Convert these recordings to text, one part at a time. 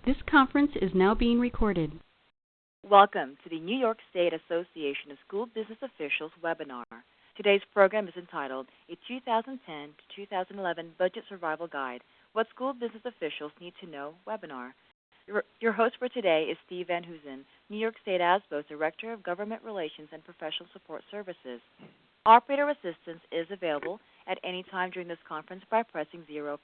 This conference is now being recorded. Welcome to the New York State Association of School Business Officials webinar. Today's program is entitled A 2010 to 2011 Budget Survival Guide, What School Business Officials Need to Know webinar. Your host for today is Steve Van Hoosen, New York State ASBO's Director of Government Relations and Professional Support Services. Operator assistance is available at any time during this conference by pressing £0.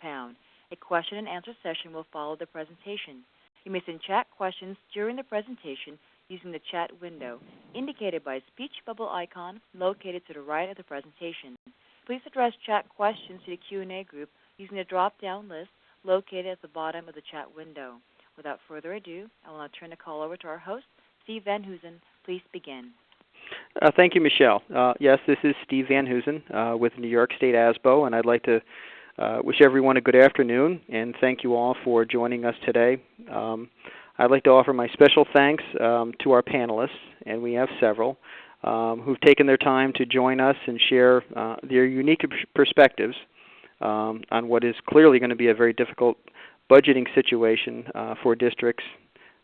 A question and answer session will follow the presentation. You may send chat questions during the presentation using the chat window, indicated by a speech bubble icon located to the right of the presentation. Please address chat questions to the Q&A group using the drop-down list located at the bottom of the chat window. Without further ado, I will now turn the call over to our host, Steve Van Hoosen. Please begin. Thank you, Michelle. Yes, this is Steve Van Hoosen with New York State ASBO, and I'd like to wish everyone a good afternoon, and thank you all for joining us today. I'd like to offer my special thanks to our panelists, and we have several, who've taken their time to join us and share their unique perspectives on what is clearly going to be a very difficult budgeting situation for districts,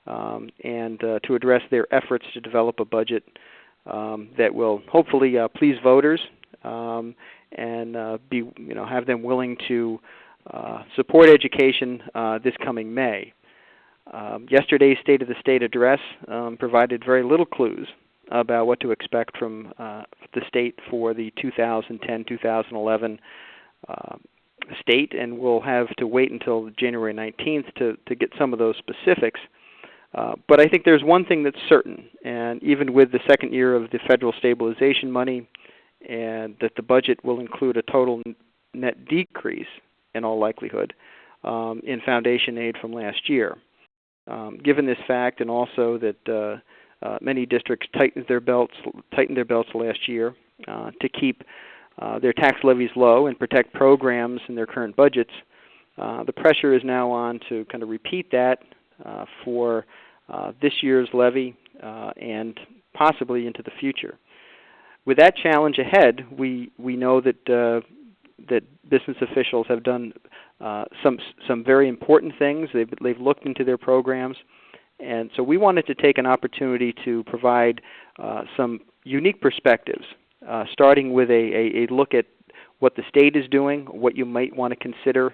and to address their efforts to develop a budget that will hopefully please voters and have them willing to support education this coming May. Yesterday's State of the State address provided very little clues about what to expect from the state for the 2010-2011 state, and we'll have to wait until January 19th to get some of those specifics. But I think there's one thing that's certain, and even with the second year of the federal stabilization money, and that the budget will include a total net decrease, in all likelihood, in foundation aid from last year. Given this fact, and also that many districts tightened their belts last year to keep their tax levies low and protect programs in their current budgets, the pressure is now on to kind of repeat that for this year's levy and possibly into the future. With that challenge ahead, we know that that business officials have done some very important things. They've looked into their programs, and so we wanted to take an opportunity to provide some unique perspectives, starting with a look at what the state is doing, what you might want to consider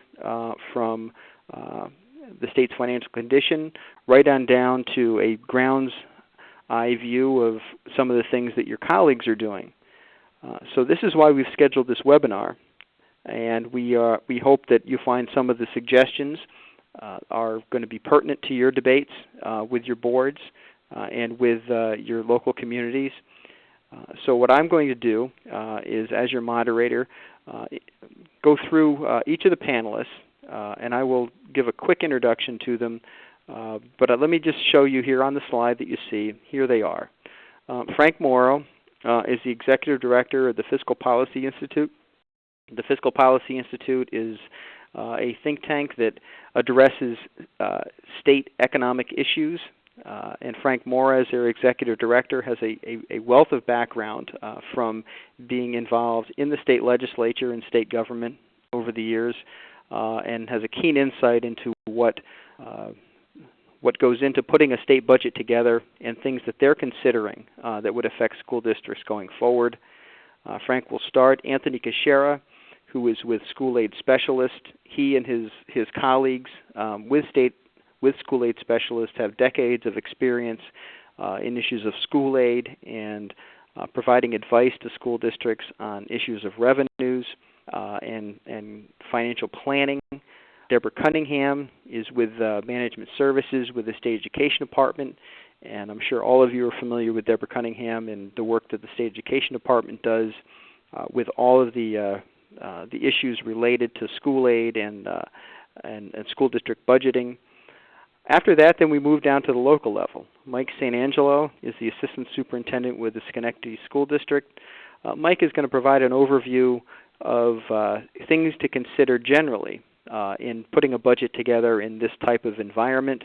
from the state's financial condition, right on down to a grounds eye view of some of the things that your colleagues are doing. So this is why we've scheduled this webinar, and we hope that you find some of the suggestions are going to be pertinent to your debates with your boards and with your local communities. So what I'm going to do is, as your moderator, go through each of the panelists, and I will give a quick introduction to them. But let me just show you here on the slide that you see. Here they are. Frank Morrow is the Executive Director of the Fiscal Policy Institute. The Fiscal Policy Institute is a think tank that addresses state economic issues, and Frank Morrow, as their Executive Director, has a wealth of background from being involved in the state legislature and state government over the years, and has a keen insight into what goes into putting a state budget together and things that they're considering that would affect school districts going forward. Frank will start. Anthony Caschera, who is with School Aid Specialist. He and his colleagues with School Aid Specialist have decades of experience in issues of school aid and providing advice to school districts on issues of revenues and financial planning. Deborah Cunningham is with Management Services with the State Education Department, and I'm sure all of you are familiar with Deborah Cunningham and the work that the State Education Department does with all of the issues related to school aid and school district budgeting. After that, then we move down to the local level. Mike St. Angelo is the Assistant Superintendent with the Schenectady School District. Mike is going to provide an overview of things to consider generally in putting a budget together in this type of environment.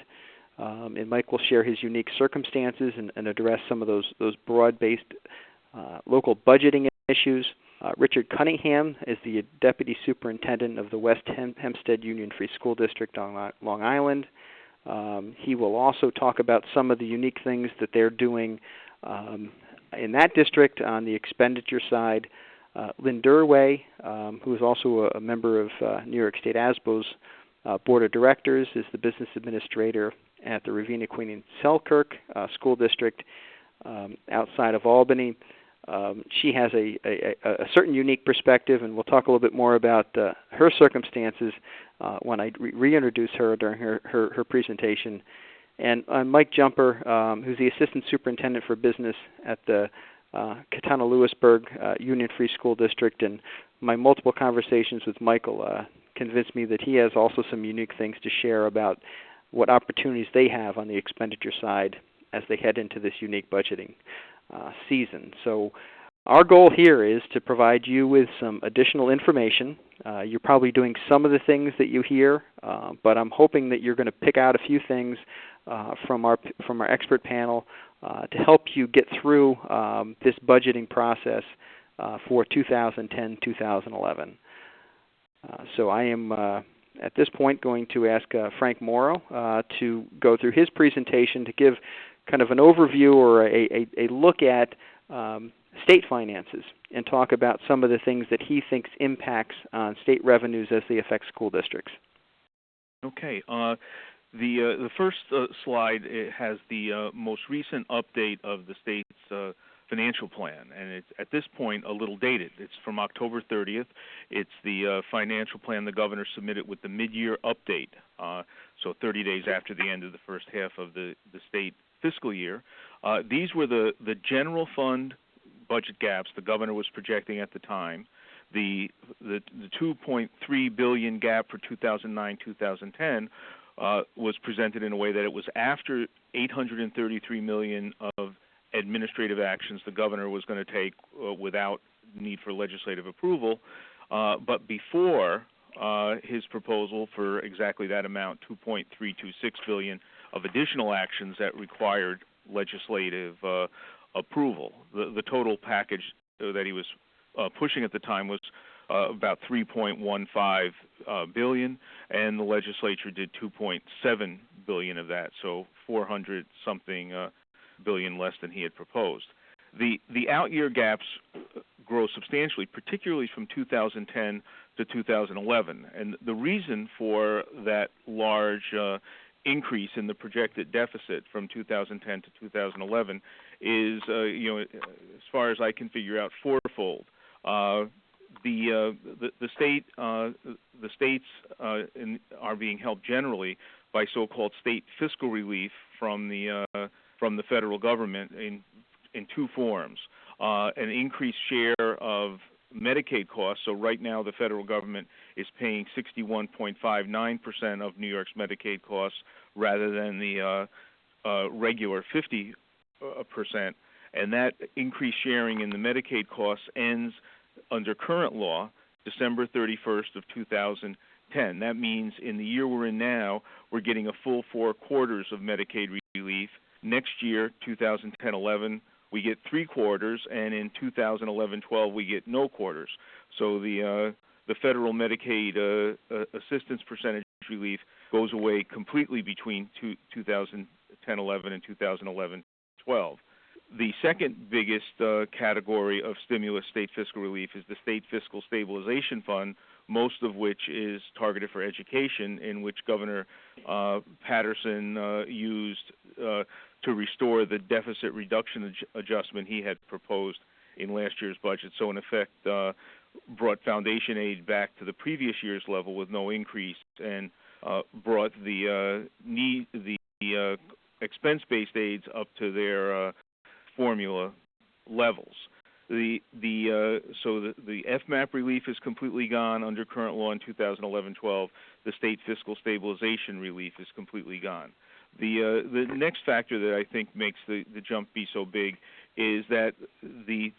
And Mike will share his unique circumstances and address some of those broad-based local budgeting issues. Richard Cunningham is the Deputy Superintendent of the West Hempstead Union Free School District on Long Island. He will also talk about some of the unique things that they're doing in that district on the expenditure side. Lynn Durway, who is also a member of New York State ASBO's Board of Directors, is the business administrator at the Ravenna Queen and Selkirk School District outside of Albany. She has a certain unique perspective, and we'll talk a little bit more about her circumstances when I reintroduce her during her presentation. And Mike Jumper, who's the Assistant Superintendent for Business at the Katana-Lewisburg Union Free School District, and my multiple conversations with Michael convinced me that he has also some unique things to share about what opportunities they have on the expenditure side as they head into this unique budgeting season. So our goal here is to provide you with some additional information. You're probably doing some of the things that you hear, but I'm hoping that you're going to pick out a few things from our expert panel to help you get through this budgeting process for 2010-2011. So I am at this point going to ask Frank Morrow to go through his presentation to give kind of an overview or a look at state finances and talk about some of the things that he thinks impacts on state revenues as they affect school districts. Okay. The first slide has the most recent update of the state's financial plan, and it's at this point a little dated. It's from October 30th. It's the financial plan the governor submitted with the mid-year update, so 30 days after the end of the first half of the state fiscal year. These were the general fund budget gaps the governor was projecting at the time. The $2.3 billion gap for 2009-2010 was presented in a way that it was after $833 million of administrative actions the governor was going to take without need for legislative approval, but before his proposal for exactly that amount, $2.326 billion of additional actions that required legislative approval. The total package that he was pushing at the time was about $3.15 billion, and the legislature did $2.7 billion of that, so 400-something billion less than he had proposed. The out-year gaps grow substantially, particularly from 2010 to 2011, and the reason for that large increase in the projected deficit from 2010 to 2011 is, as far as I can figure out, fourfold. The states are being helped generally by so-called state fiscal relief from the federal government in two forms: an increased share of Medicaid costs. So right now, the federal government is paying 61.59% of New York's Medicaid costs rather than the regular 50%, and that increased sharing in the Medicaid costs ends under current law December 31st of 2010. That means in the year we're in now, we're getting a full 4 quarters of Medicaid relief. Next year, 2010-11, we get 3 quarters, and in 2011-12, we get no quarters. So the federal Medicaid assistance percentage relief goes away completely between 2010-11 and 2011-12. The second biggest category of stimulus state fiscal relief is the State Fiscal Stabilization Fund, most of which is targeted for education, in which Governor Patterson used to restore the deficit reduction adjustment he had proposed in last year's budget. So in effect, brought foundation aid back to the previous year's level with no increase, and brought the expense-based aids up to their formula levels. The FMAP relief is completely gone under current law in 2011-12. The state fiscal stabilization relief is completely gone. The next factor that I think makes the jump be so big is that the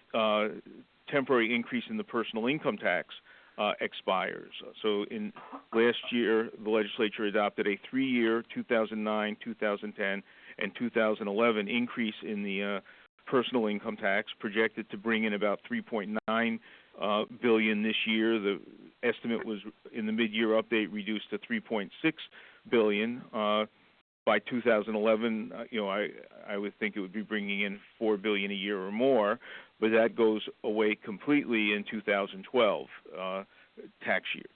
temporary increase in the personal income tax expires. So in last year, the legislature adopted a 3-year 2009, 2010, and 2011 increase in the personal income tax, projected to bring in about $3.9 billion this year. The estimate was in the mid-year update reduced to $3.6 billion. by 2011, I would think it would be bringing in $4 billion a year or more, but that goes away completely in 2012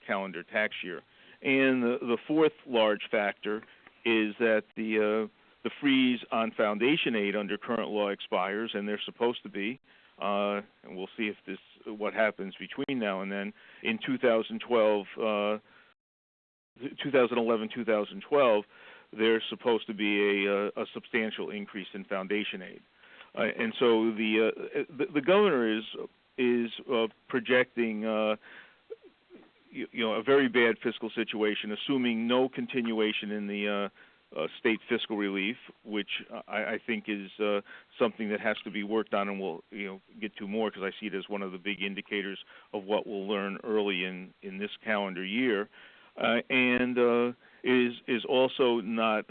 calendar tax year. And the fourth large factor is that the freeze on foundation aid under current law expires, and they're supposed to be. And we'll see if what happens between now and then. In 2011-2012, there's supposed to be a substantial increase in foundation aid, and so the governor is projecting a very bad fiscal situation, assuming no continuation in the state fiscal relief, which I think is something that has to be worked on, and we'll get to more because I see it as one of the big indicators of what we'll learn early in this calendar year, and is also not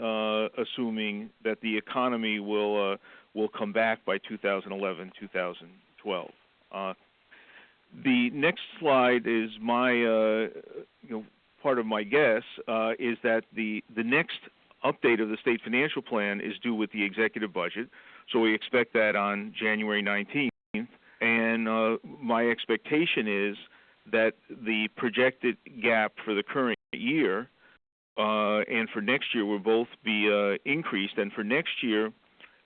assuming that the economy will come back by 2011-2012. The next slide is my part of my guess is that the next update of the state financial plan is due with the executive budget, so we expect that on January 19th, and my expectation is that the projected gap for the current year and for next year will both be increased, and for next year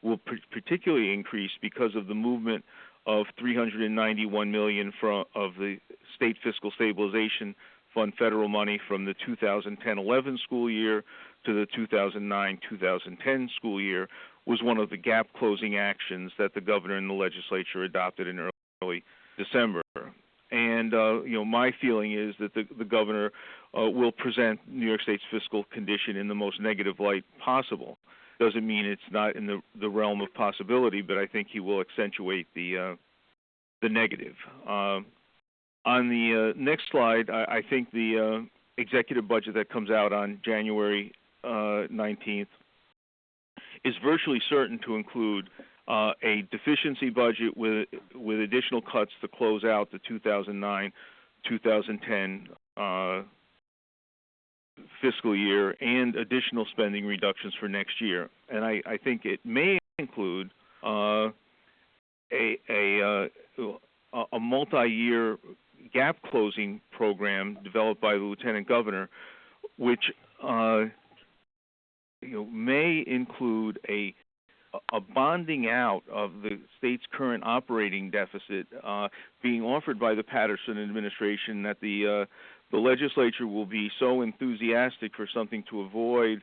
will particularly increase because of the movement of $391 million of the state fiscal stabilization fund federal money from the 2010-11 school year to the 2009-2010 school year was one of the gap closing actions that the governor and the legislature adopted in early December. And my feeling is that the governor will present New York State's fiscal condition in the most negative light possible. Doesn't mean it's not in the realm of possibility, but I think he will accentuate the negative. On the next slide, I think the executive budget that comes out on January 19th is virtually certain to include a deficiency budget with additional cuts to close out the 2009-2010 fiscal year and additional spending reductions for next year. And I think it may include a multi-year gap closing program developed by the lieutenant governor, which may include a bonding out of the state's current operating deficit being offered by the Patterson administration, that the legislature will be so enthusiastic for something to avoid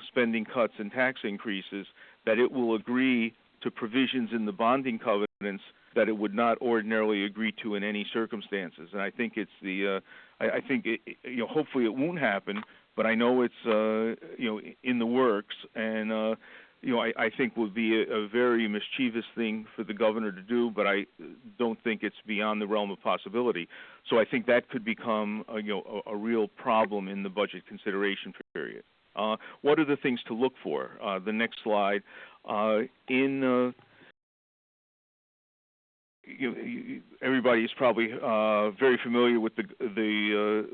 spending cuts and tax increases that it will agree to provisions in the bonding covenants that it would not ordinarily agree to in any circumstances. And I think it's hopefully it won't happen, but I know it's in the works, and I think would be a very mischievous thing for the governor to do, but I don't think it's beyond the realm of possibility. So I think that could become a real problem in the budget consideration period. What are the things to look for? The next slide. Everybody is probably very familiar with the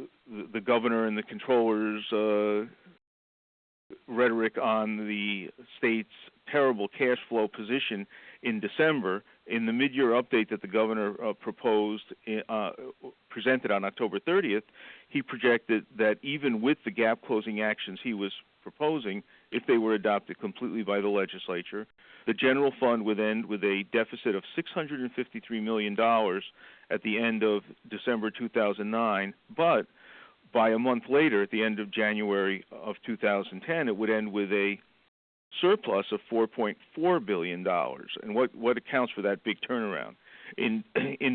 governor and the controller's rhetoric on the state's terrible cash flow position in December. In the mid-year update that the governor presented on October 30th, he projected that even with the gap closing actions he was proposing, if they were adopted completely by the legislature, the general fund would end with a deficit of $653 million at the end of December 2009, but by a month later, at the end of January of 2010, it would end with a surplus of $4.4 billion. And what accounts for that big turnaround? In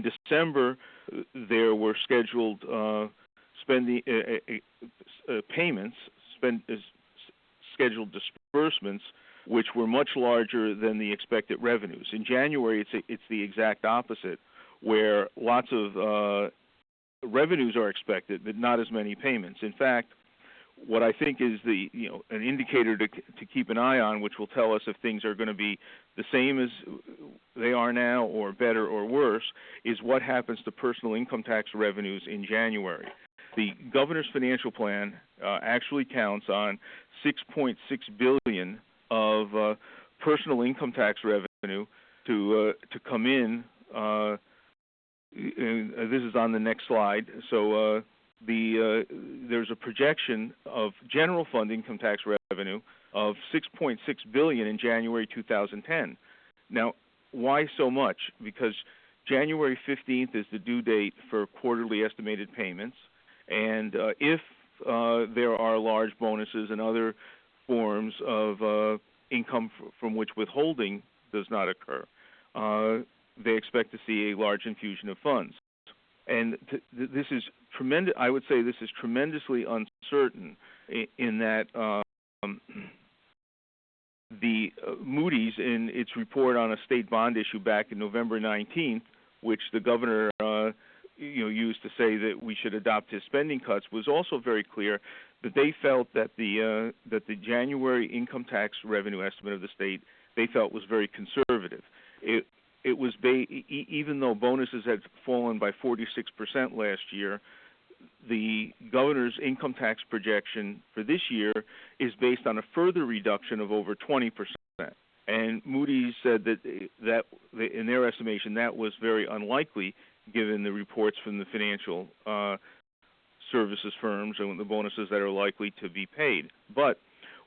December, there were scheduled scheduled disbursements, which were much larger than the expected revenues. In January, it's the exact opposite, where lots of revenues are expected, but not as many payments. In fact, what I think is an indicator to keep an eye on, which will tell us if things are going to be the same as they are now, or better or worse, is what happens to personal income tax revenues in January. The governor's financial plan actually counts on $6.6 billion of personal income tax revenue to come in. This is on the next slide. So there's a projection of general fund income tax revenue of $6.6 billion in January 2010. Now, why so much? Because January 15th is the due date for quarterly estimated payments, and if there are large bonuses and other forms of income from which withholding does not occur, they expect to see a large infusion of funds. And this is tremendous. I would say this is tremendously uncertain in that the Moody's, in its report on a state bond issue back in November 19th, which the governor used to say that we should adopt his spending cuts, was also very clear that they felt that the January income tax revenue estimate of the state they felt was very conservative. It was even though bonuses had fallen by 46% last year, the governor's income tax projection for this year is based on a further reduction of over 20%. And Moody's said that in their estimation that was very unlikely given the reports from the financial services firms and the bonuses that are likely to be paid. But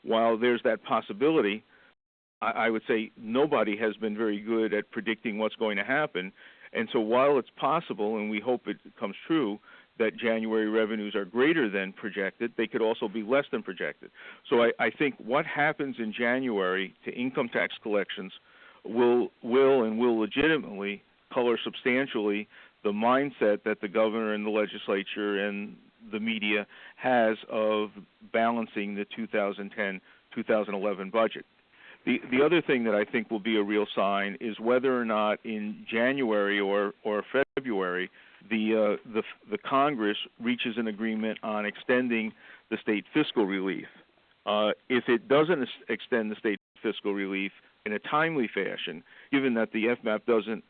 while there's that possibility, I would say nobody has been very good at predicting what's going to happen. And so while it's possible, and we hope it comes true, that January revenues are greater than projected, they could also be less than projected. So I think what happens in January to income tax collections will legitimately color substantially the mindset that the governor and the legislature and the media has of balancing the 2010-2011 budget. The other thing that I think will be a real sign is whether or not in January or February the Congress reaches an agreement on extending the state fiscal relief. If it doesn't extend the state fiscal relief in a timely fashion, given that the FMAP doesn't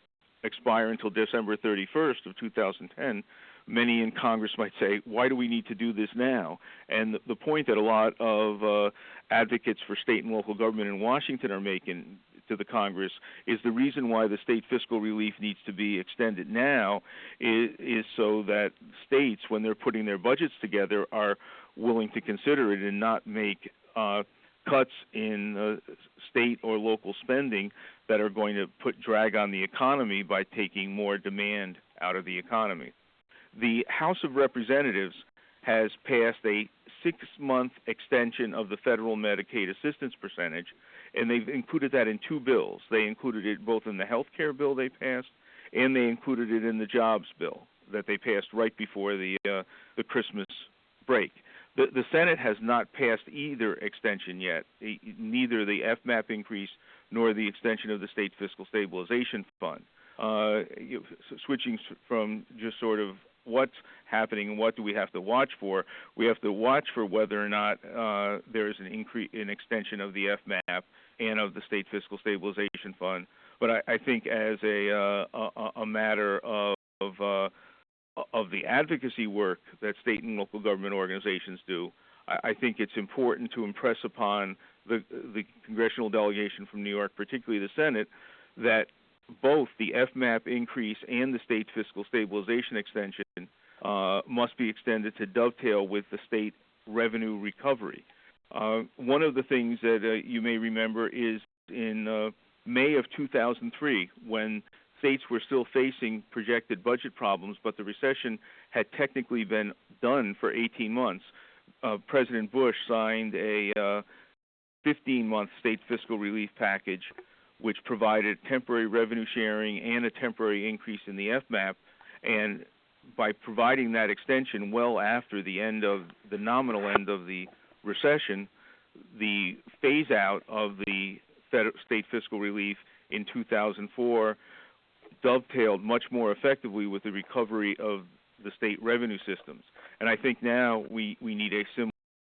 expire until December 31st of 2010, many in Congress might say, why do we need to do this now? And the point that a lot of advocates for state and local government in Washington are making to the Congress is the reason why the state fiscal relief needs to be extended now is so that states, when they're putting their budgets together, are willing to consider it and not make cuts in state or local spending that are going to put drag on the economy by taking more demand out of the economy. The House of Representatives has passed a 6-month extension of the federal Medicaid assistance percentage, and they've included that in 2 bills. They included it both in the health care bill they passed, and they included it in the jobs bill that they passed right before the Christmas break. The Senate has not passed either extension yet, neither the FMAP increase nor the extension of the state fiscal stabilization fund. Switching from just sort of what's happening and what do we have to watch for, we have to watch for whether or not there is an extension of the FMAP and of the state fiscal stabilization fund. But I think as a matter of the advocacy work that state and local government organizations do, I think it's important to impress upon the congressional delegation from New York, particularly the Senate, that both the FMAP increase and the state fiscal stabilization extension must be extended to dovetail with the state revenue recovery. One of the things that you may remember is in May of 2003, when states were still facing projected budget problems, but the recession had technically been done for 18 months, President Bush signed a 15-month state fiscal relief package which provided temporary revenue sharing and a temporary increase in the FMAP. And by providing that extension well after the end of the nominal end of the recession, the phase out of the state fiscal relief in 2004 dovetailed much more effectively with the recovery of the state revenue systems. And I think now we need a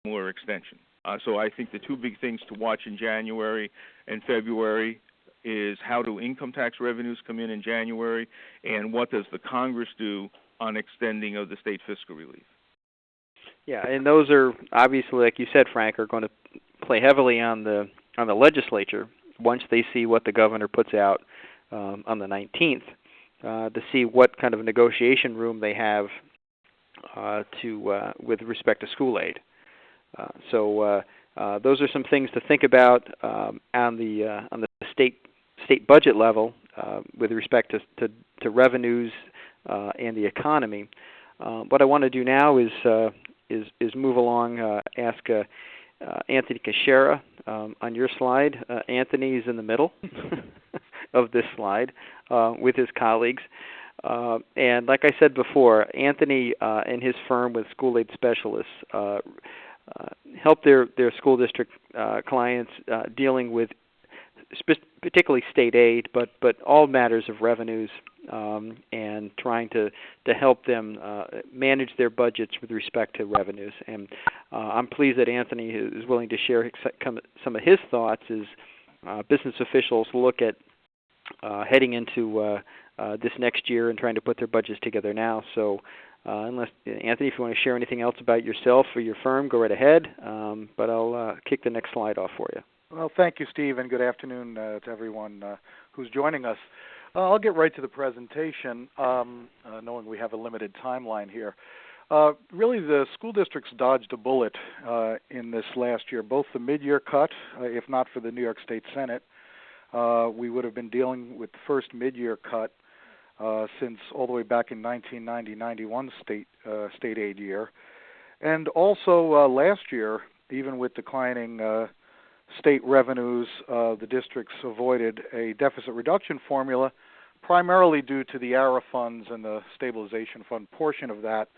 similar extension. So I think the 2 big things to watch in January and February is how do income tax revenues come in January, and what does the Congress do on extending of the state fiscal relief. Yeah, and those are obviously, like you said, Frank, are going to play heavily on the legislature once they see what the governor puts out on the 19th to see what kind of negotiation room they have with respect to school aid. So those are some things to think about on the state budget level with respect to revenues and the economy. What I want to do now is move along. Ask Anthony Caschera on your slide. Anthony is in the middle of this slide with his colleagues. And like I said before, Anthony and his firm with School Aid Specialists help their school district clients dealing with particularly state aid, but all matters of revenues, and trying to help them manage their budgets with respect to revenues. And I'm pleased that Anthony is willing to share some of his thoughts as business officials look at heading into this next year and trying to put their budgets together now. So unless, Anthony, if you want to share anything else about yourself or your firm, go right ahead, but I'll kick the next slide off for you. Well, thank you, Steve, and good afternoon to everyone who's joining us. I'll get right to the presentation, knowing we have a limited timeline here. Really, the school districts dodged a bullet in this last year, both the mid-year cut, if not for the New York State Senate. We would have been dealing with the first mid-year cut since all the way back in 1990-91 state aid year. And also last year, even with declining state revenues, the districts avoided a deficit reduction formula, primarily due to the ARA funds and the stabilization fund portion of that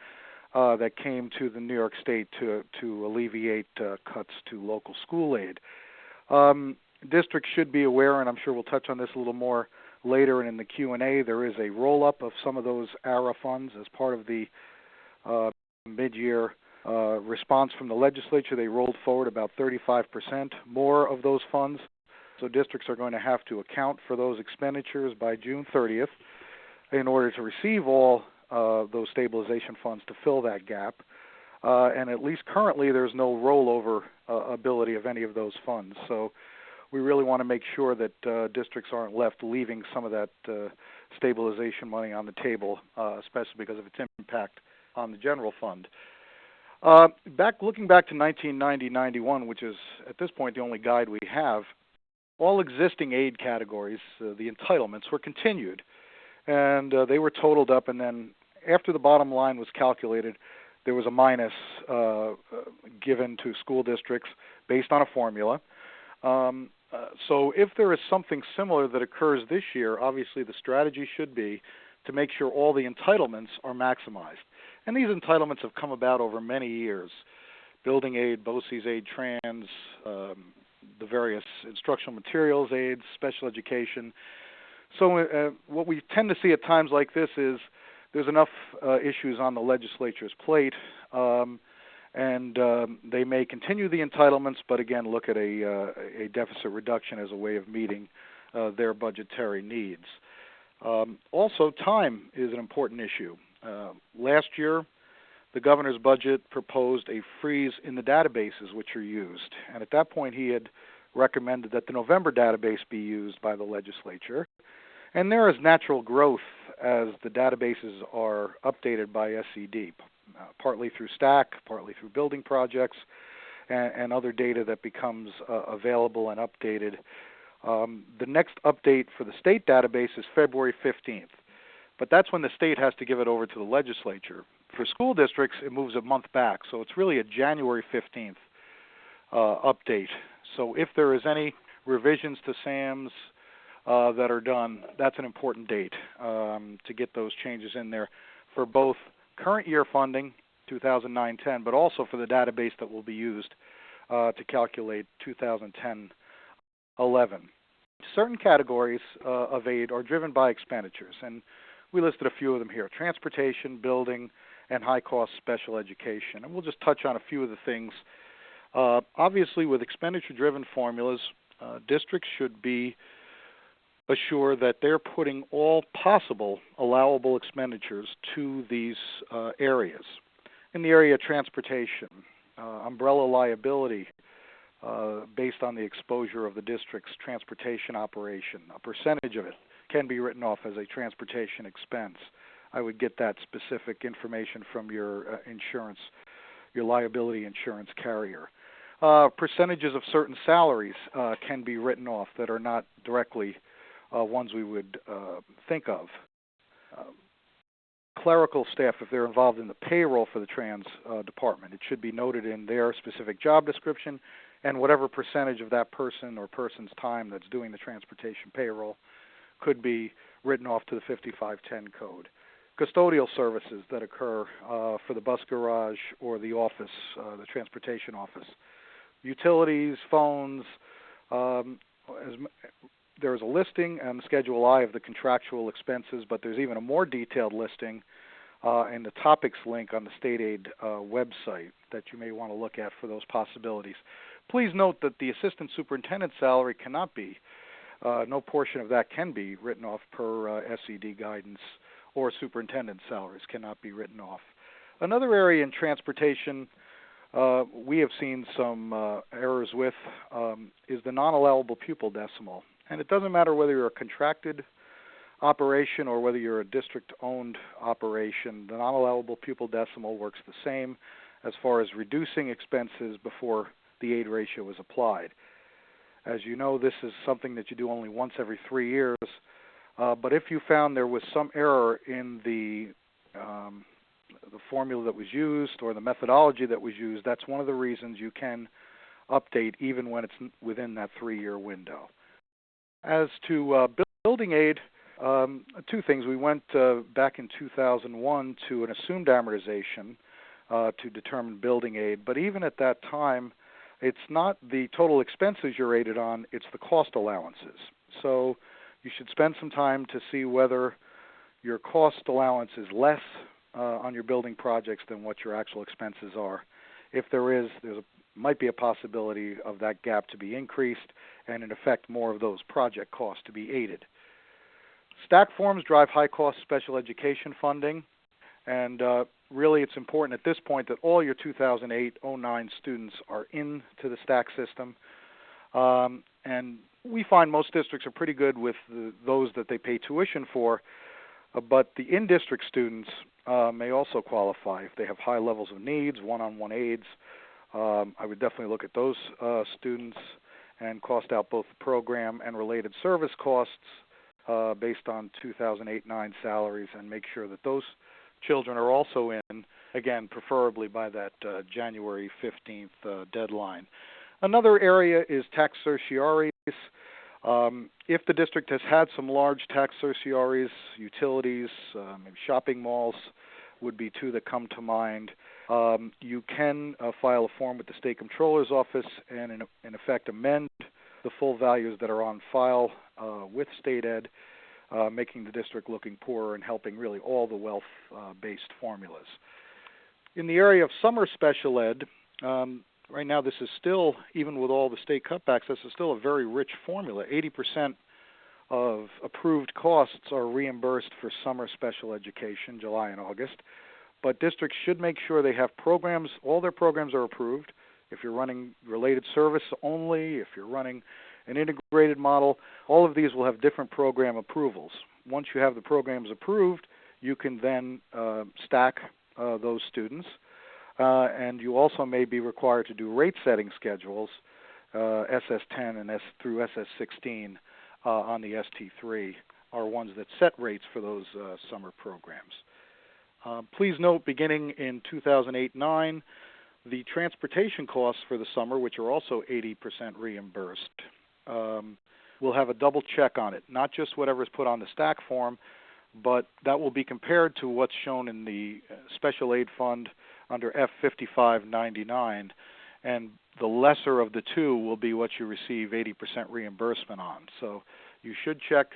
that came to the New York State to alleviate cuts to local school aid. Districts should be aware, and I'm sure we'll touch on this a little more later and in the Q&A, there is a roll-up of some of those ARA funds as part of the mid-year response from the legislature. They rolled forward about 35% more of those funds. So districts are going to have to account for those expenditures by June 30th in order to receive all those stabilization funds to fill that gap. And at least currently there's no rollover ability of any of those funds. So we really want to make sure that districts aren't left leaving some of that stabilization money on the table, especially because of its impact on the general fund. Looking back to 1990-91, which is at this point the only guide we have, all existing aid categories, the entitlements, were continued, and they were totaled up, and then after the bottom line was calculated, there was a minus given to school districts based on a formula. So if there is something similar that occurs this year, obviously the strategy should be to make sure all the entitlements are maximized. And these entitlements have come about over many years. Building aid, BOCES aid, trans, the various instructional materials aids, special education. So what we tend to see at times like this is there's enough issues on the legislature's plate, and they may continue the entitlements, but again look at a deficit reduction as a way of meeting their budgetary needs. Also, time is an important issue. Last year, the governor's budget proposed a freeze in the databases which are used, and at that point he had recommended that the November database be used by the legislature. And there is natural growth as the databases are updated by SCD, partly through STAC, partly through building projects, and other data that becomes available and updated. The next update for the state database is February 15th, but that's when the state has to give it over to the legislature. For school districts, it moves a month back, so it's really a January 15th update. So if there is any revisions to SAMs that are done, that's an important date to get those changes in there for both current year funding, 2009-10, but also for the database that will be used to calculate 2010-11. Certain categories of aid are driven by expenditures, and we listed a few of them here: transportation, building, and high-cost special education. And we'll just touch on a few of the things. Obviously, with expenditure-driven formulas, districts should be assured that they're putting all possible allowable expenditures to these areas. In the area of transportation, umbrella liability based on the exposure of the district's transportation operation. A percentage of it can be written off as a transportation expense. I would get that specific information from your insurance, your liability insurance carrier. Percentages of certain salaries can be written off that are not directly ones we would think of. Clerical staff, if they're involved in the payroll for the trans department, it should be noted in their specific job description, and whatever percentage of that person or person's time that's doing the transportation payroll could be written off to the 5510 code. Custodial services that occur for the bus garage or the office, the transportation office. Utilities, phones, there is a listing on Schedule I of the contractual expenses, but there's even a more detailed listing in the topics link on the state aid website that you may want to look at for those possibilities. Please note that the assistant superintendent salary cannot be, no portion of that can be written off per SED guidance, or superintendent salaries cannot be written off. Another area in transportation we have seen some errors with is the non-allowable pupil decimal. And it doesn't matter whether you're a contracted operation or whether you're a district-owned operation, the non-allowable pupil decimal works the same as far as reducing expenses before the aid ratio is applied. As you know, this is something that you do only once every 3 years, but if you found there was some error in the formula that was used or the methodology that was used, that's one of the reasons you can update even when it's within that 3-year window. As to building aid, two things. We went back in 2001 to an assumed amortization to determine building aid, but even at that time, it's not the total expenses you're aided on, it's the cost allowances. So you should spend some time to see whether your cost allowance is less on your building projects than what your actual expenses are. If there is, might be a possibility of that gap to be increased and in effect more of those project costs to be aided. Stack forms drive high-cost special education funding, and really it's important at this point that all your 2008-09 students are into the stack system. And we find most districts are pretty good with those that they pay tuition for, but the in-district students may also qualify if they have high levels of needs, one-on-one aids. I would definitely look at those students and cost out both the program and related service costs based on 2008-09 salaries and make sure that those children are also in, again, preferably by that January 15th deadline. Another area is tax certiorari's. If the district has had some large tax certiorari's, utilities, maybe shopping malls would be two that come to mind. You can file a form with the State Comptroller's Office and in effect amend the full values that are on file with state ed, making the district looking poorer and helping really all the wealth-based formulas. In the area of summer special ed, right now this is still, even with all the state cutbacks, this is still a very rich formula. 80% of approved costs are reimbursed for summer special education, July and August. But districts should make sure they have programs, all their programs are approved. If you're running related service only, if you're running an integrated model, all of these will have different program approvals. Once you have the programs approved, you can then stack those students. And you also may be required to do rate setting schedules, SS10 and through SS16 on the ST3 are ones that set rates for those summer programs. Please note, beginning in 2008-09, the transportation costs for the summer, which are also 80% reimbursed, will have a double check on it, not just whatever is put on the stack form, but that will be compared to what's shown in the special aid fund under F5599, and the lesser of the two will be what you receive 80% reimbursement on. So you should check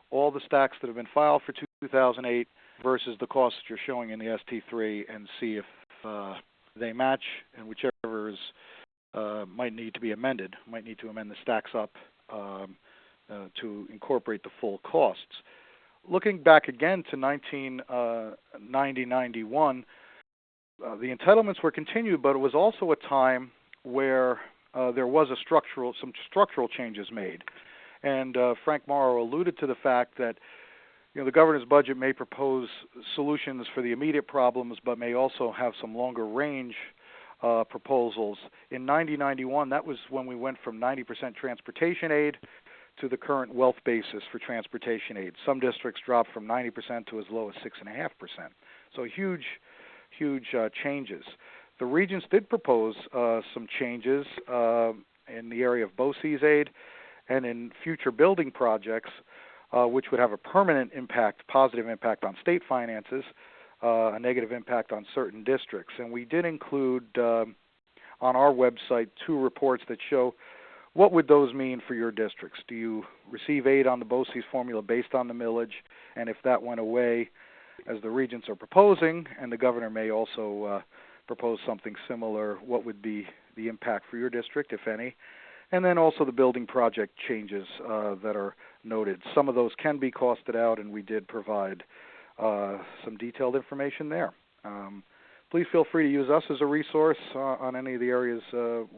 all the stacks that have been filed for 2008 versus the costs that you're showing in the ST3 and see if they match, and whichever is might need to be amended, might need to amend the stacks up to incorporate the full costs. Looking back again to 1990-91, the entitlements were continued, but it was also a time where there was some structural changes made. And Frank Morrow alluded to the fact that the governor's budget may propose solutions for the immediate problems, but may also have some longer range proposals. In 90-91, that was when we went from 90% transportation aid to the current wealth basis for transportation aid. Some districts dropped from 90% to as low as 6.5%. So huge changes. The regents did propose some changes in the area of BOCES aid and in future building projects, which would have a permanent impact, positive impact on state finances, a negative impact on certain districts. And we did include on our website 2 reports that show what would those mean for your districts. Do you receive aid on the BOCES formula based on the millage? And if that went away, as the regents are proposing, and the governor may also propose something similar, what would be the impact for your district, if any? And then also the building project changes that are noted. Some of those can be costed out, and we did provide some detailed information there. Please feel free to use us as a resource on any of the areas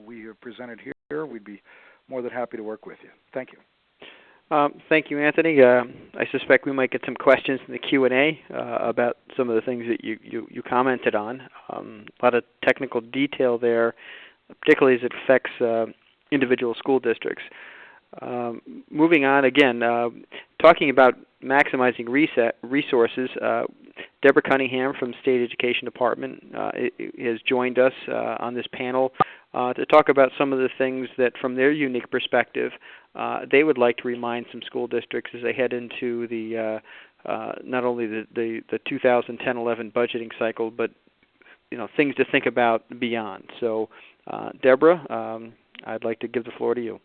we have presented here. We'd be more than happy to work with you. Thank you. Thank you, Anthony. I suspect we might get some questions in the Q&A about some of the things that you commented on. A lot of technical detail there, particularly as it affects individual school districts. Moving on again, talking about maximizing resources, Deborah Cunningham from State Education Department has joined us on this panel to talk about some of the things that, from their unique perspective, they would like to remind some school districts as they head into the not only the 2010-11 budgeting cycle, but things to think about beyond. So, Deborah, I'd like to give the floor to you.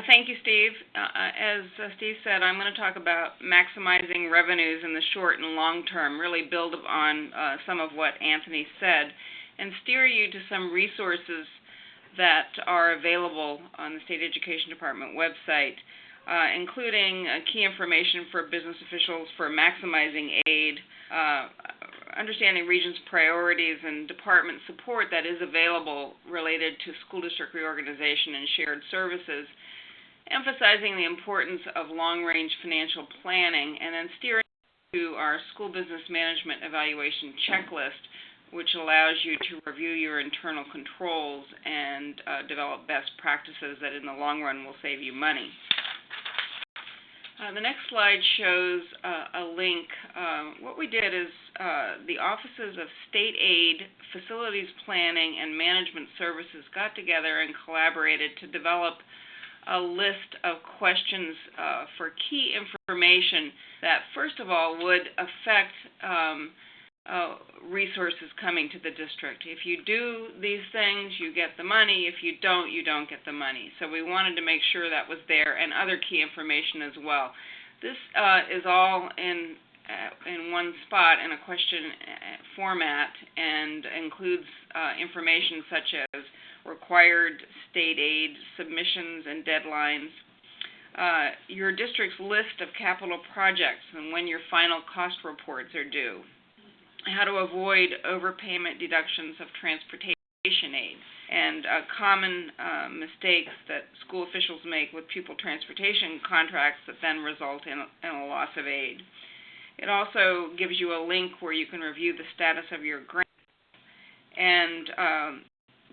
Thank you, Steve. As Steve said, I'm going to talk about maximizing revenues in the short and long term, really build on some of what Anthony said, and steer you to some resources that are available on the State Education Department website, including key information for business officials for maximizing aid, understanding Regents' priorities, and department support that is available related to school district reorganization and shared services, emphasizing the importance of long-range financial planning, and then steering to our school business management evaluation checklist, which allows you to review your internal controls and develop best practices that in the long run will save you money. The next slide shows a link. What we did is the Offices of State Aid, Facilities Planning, and Management Services got together and collaborated to develop a list of questions for key information that, first of all, would affect resources coming to the district. If you do these things, you get the money. If you don't get the money. So we wanted to make sure that was there, and other key information as well. This is all in one spot in a question format, and includes information such as required state aid submissions and deadlines, your district's list of capital projects and when your final cost reports are due, how to avoid overpayment deductions of transportation aid, and common mistakes that school officials make with pupil transportation contracts that then result in a loss of aid. It also gives you a link where you can review the status of your grant, and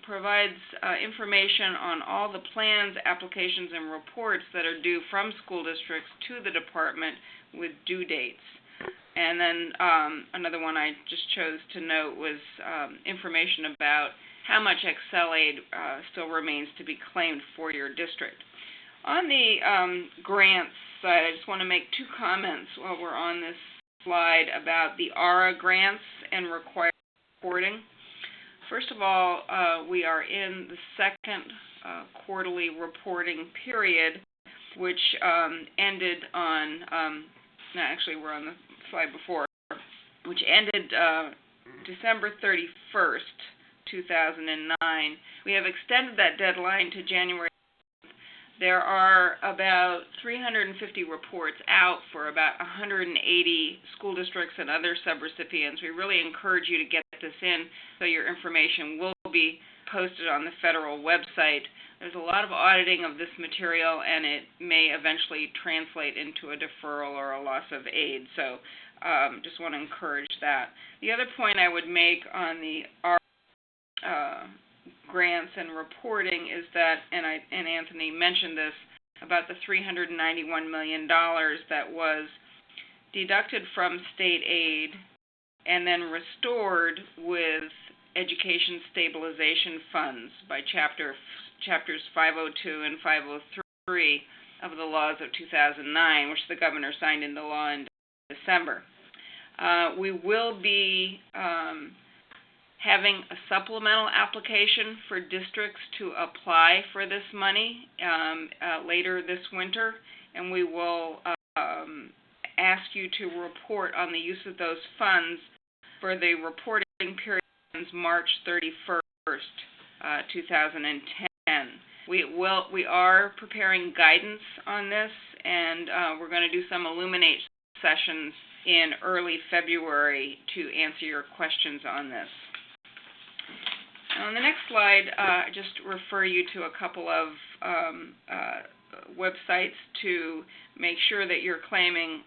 provides information on all the plans, applications, and reports that are due from school districts to the department with due dates. And then another one I just chose to note was information about how much Excel aid still remains to be claimed for your district. On the grants side, I just want to make 2 comments while we're on this slide about the ARA grants and required reporting. First of all, we are in the second quarterly reporting period, which ended on, actually we're on the slide before, which ended December 31st, 2009. We have extended that deadline to January There are about 350 reports out for about 180 school districts and other subrecipients. We really encourage you to get this in so your information will be posted on the federal website. There's a lot of auditing of this material, and it may eventually translate into a deferral or a loss of aid. So just want to encourage that. The other point I would make on the grants and reporting is that, and Anthony mentioned this, about the $391 million that was deducted from state aid and then restored with education stabilization funds by chapters 502 and 503 of the laws of 2009, which the governor signed into law in December. We will be having a supplemental application for districts to apply for this money later this winter, and we will ask you to report on the use of those funds for the reporting period ends March 31st, 2010. We are preparing guidance on this, and we're going to do some Illuminate sessions in early February to answer your questions on this. On the next slide, I just refer you to a couple of websites to make sure that you're claiming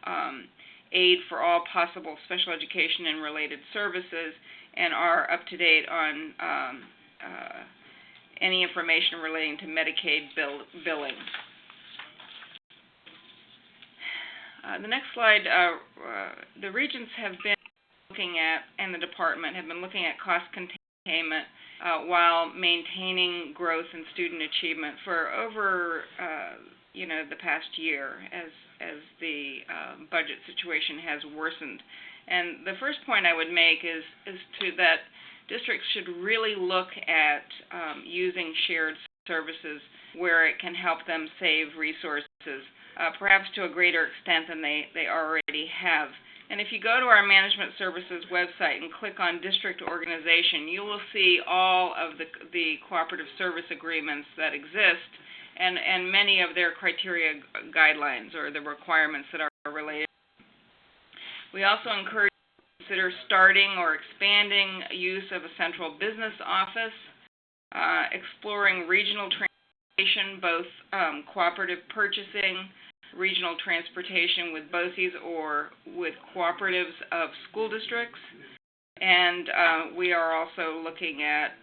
aid for all possible special education and related services and are up to date on any information relating to Medicaid billing. The next slide, the regents have been looking at, and the department have been looking at cost containment while maintaining growth in student achievement for over the past year as the budget situation has worsened. And the first point I would make is that districts should really look at using shared services where it can help them save resources, perhaps to a greater extent than they already have. And if you go to our Management Services website and click on District Organization, you will see all of the cooperative service agreements that exist and many of their criteria guidelines or the requirements that are related. We also encourage you to consider starting or expanding use of a central business office, exploring regional transportation, both cooperative purchasing, regional transportation with BOCES or with cooperatives of school districts. And we are also looking at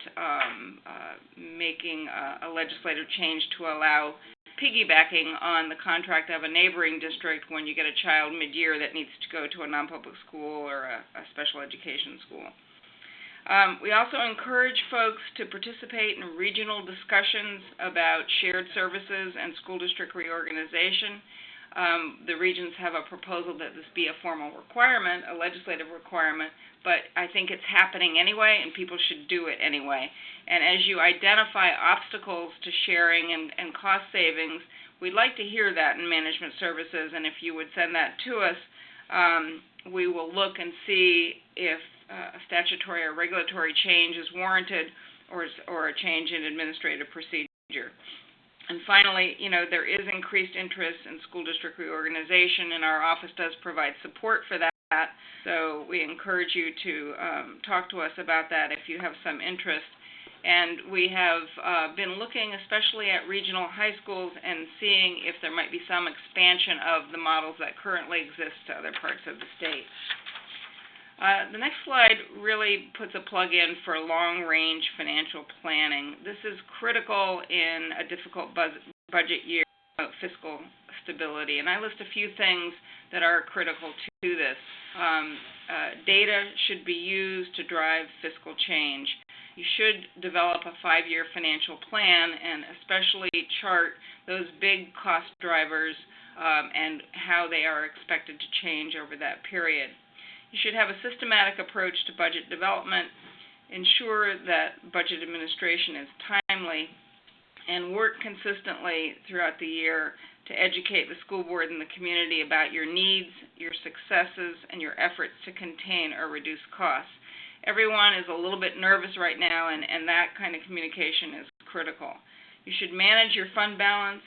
making a legislative change to allow piggybacking on the contract of a neighboring district when you get a child mid-year that needs to go to a non-public school or a special education school. We also encourage folks to participate in regional discussions about shared services and school district reorganization. The regions have a proposal that this be a formal requirement, a legislative requirement, but I think it's happening anyway, and people should do it anyway. And as you identify obstacles to sharing and cost savings, we'd like to hear that in Management Services, and if you would send that to us, we will look and see if a statutory or regulatory change is warranted or a change in administrative procedure. And finally, there is increased interest in school district reorganization, and our office does provide support for that. So we encourage you to talk to us about that if you have some interest. And we have been looking especially at regional high schools and seeing if there might be some expansion of the models that currently exist to other parts of the state. The next slide really puts a plug in for long-range financial planning. This is critical in a difficult budget year of fiscal stability, and I list a few things that are critical to this. Data should be used to drive fiscal change. You should develop a 5-year financial plan and especially chart those big cost drivers and how they are expected to change over that period. You should have a systematic approach to budget development, ensure that budget administration is timely, and work consistently throughout the year to educate the school board and the community about your needs, your successes, and your efforts to contain or reduce costs. Everyone is a little bit nervous right now, and that kind of communication is critical. You should manage your fund balance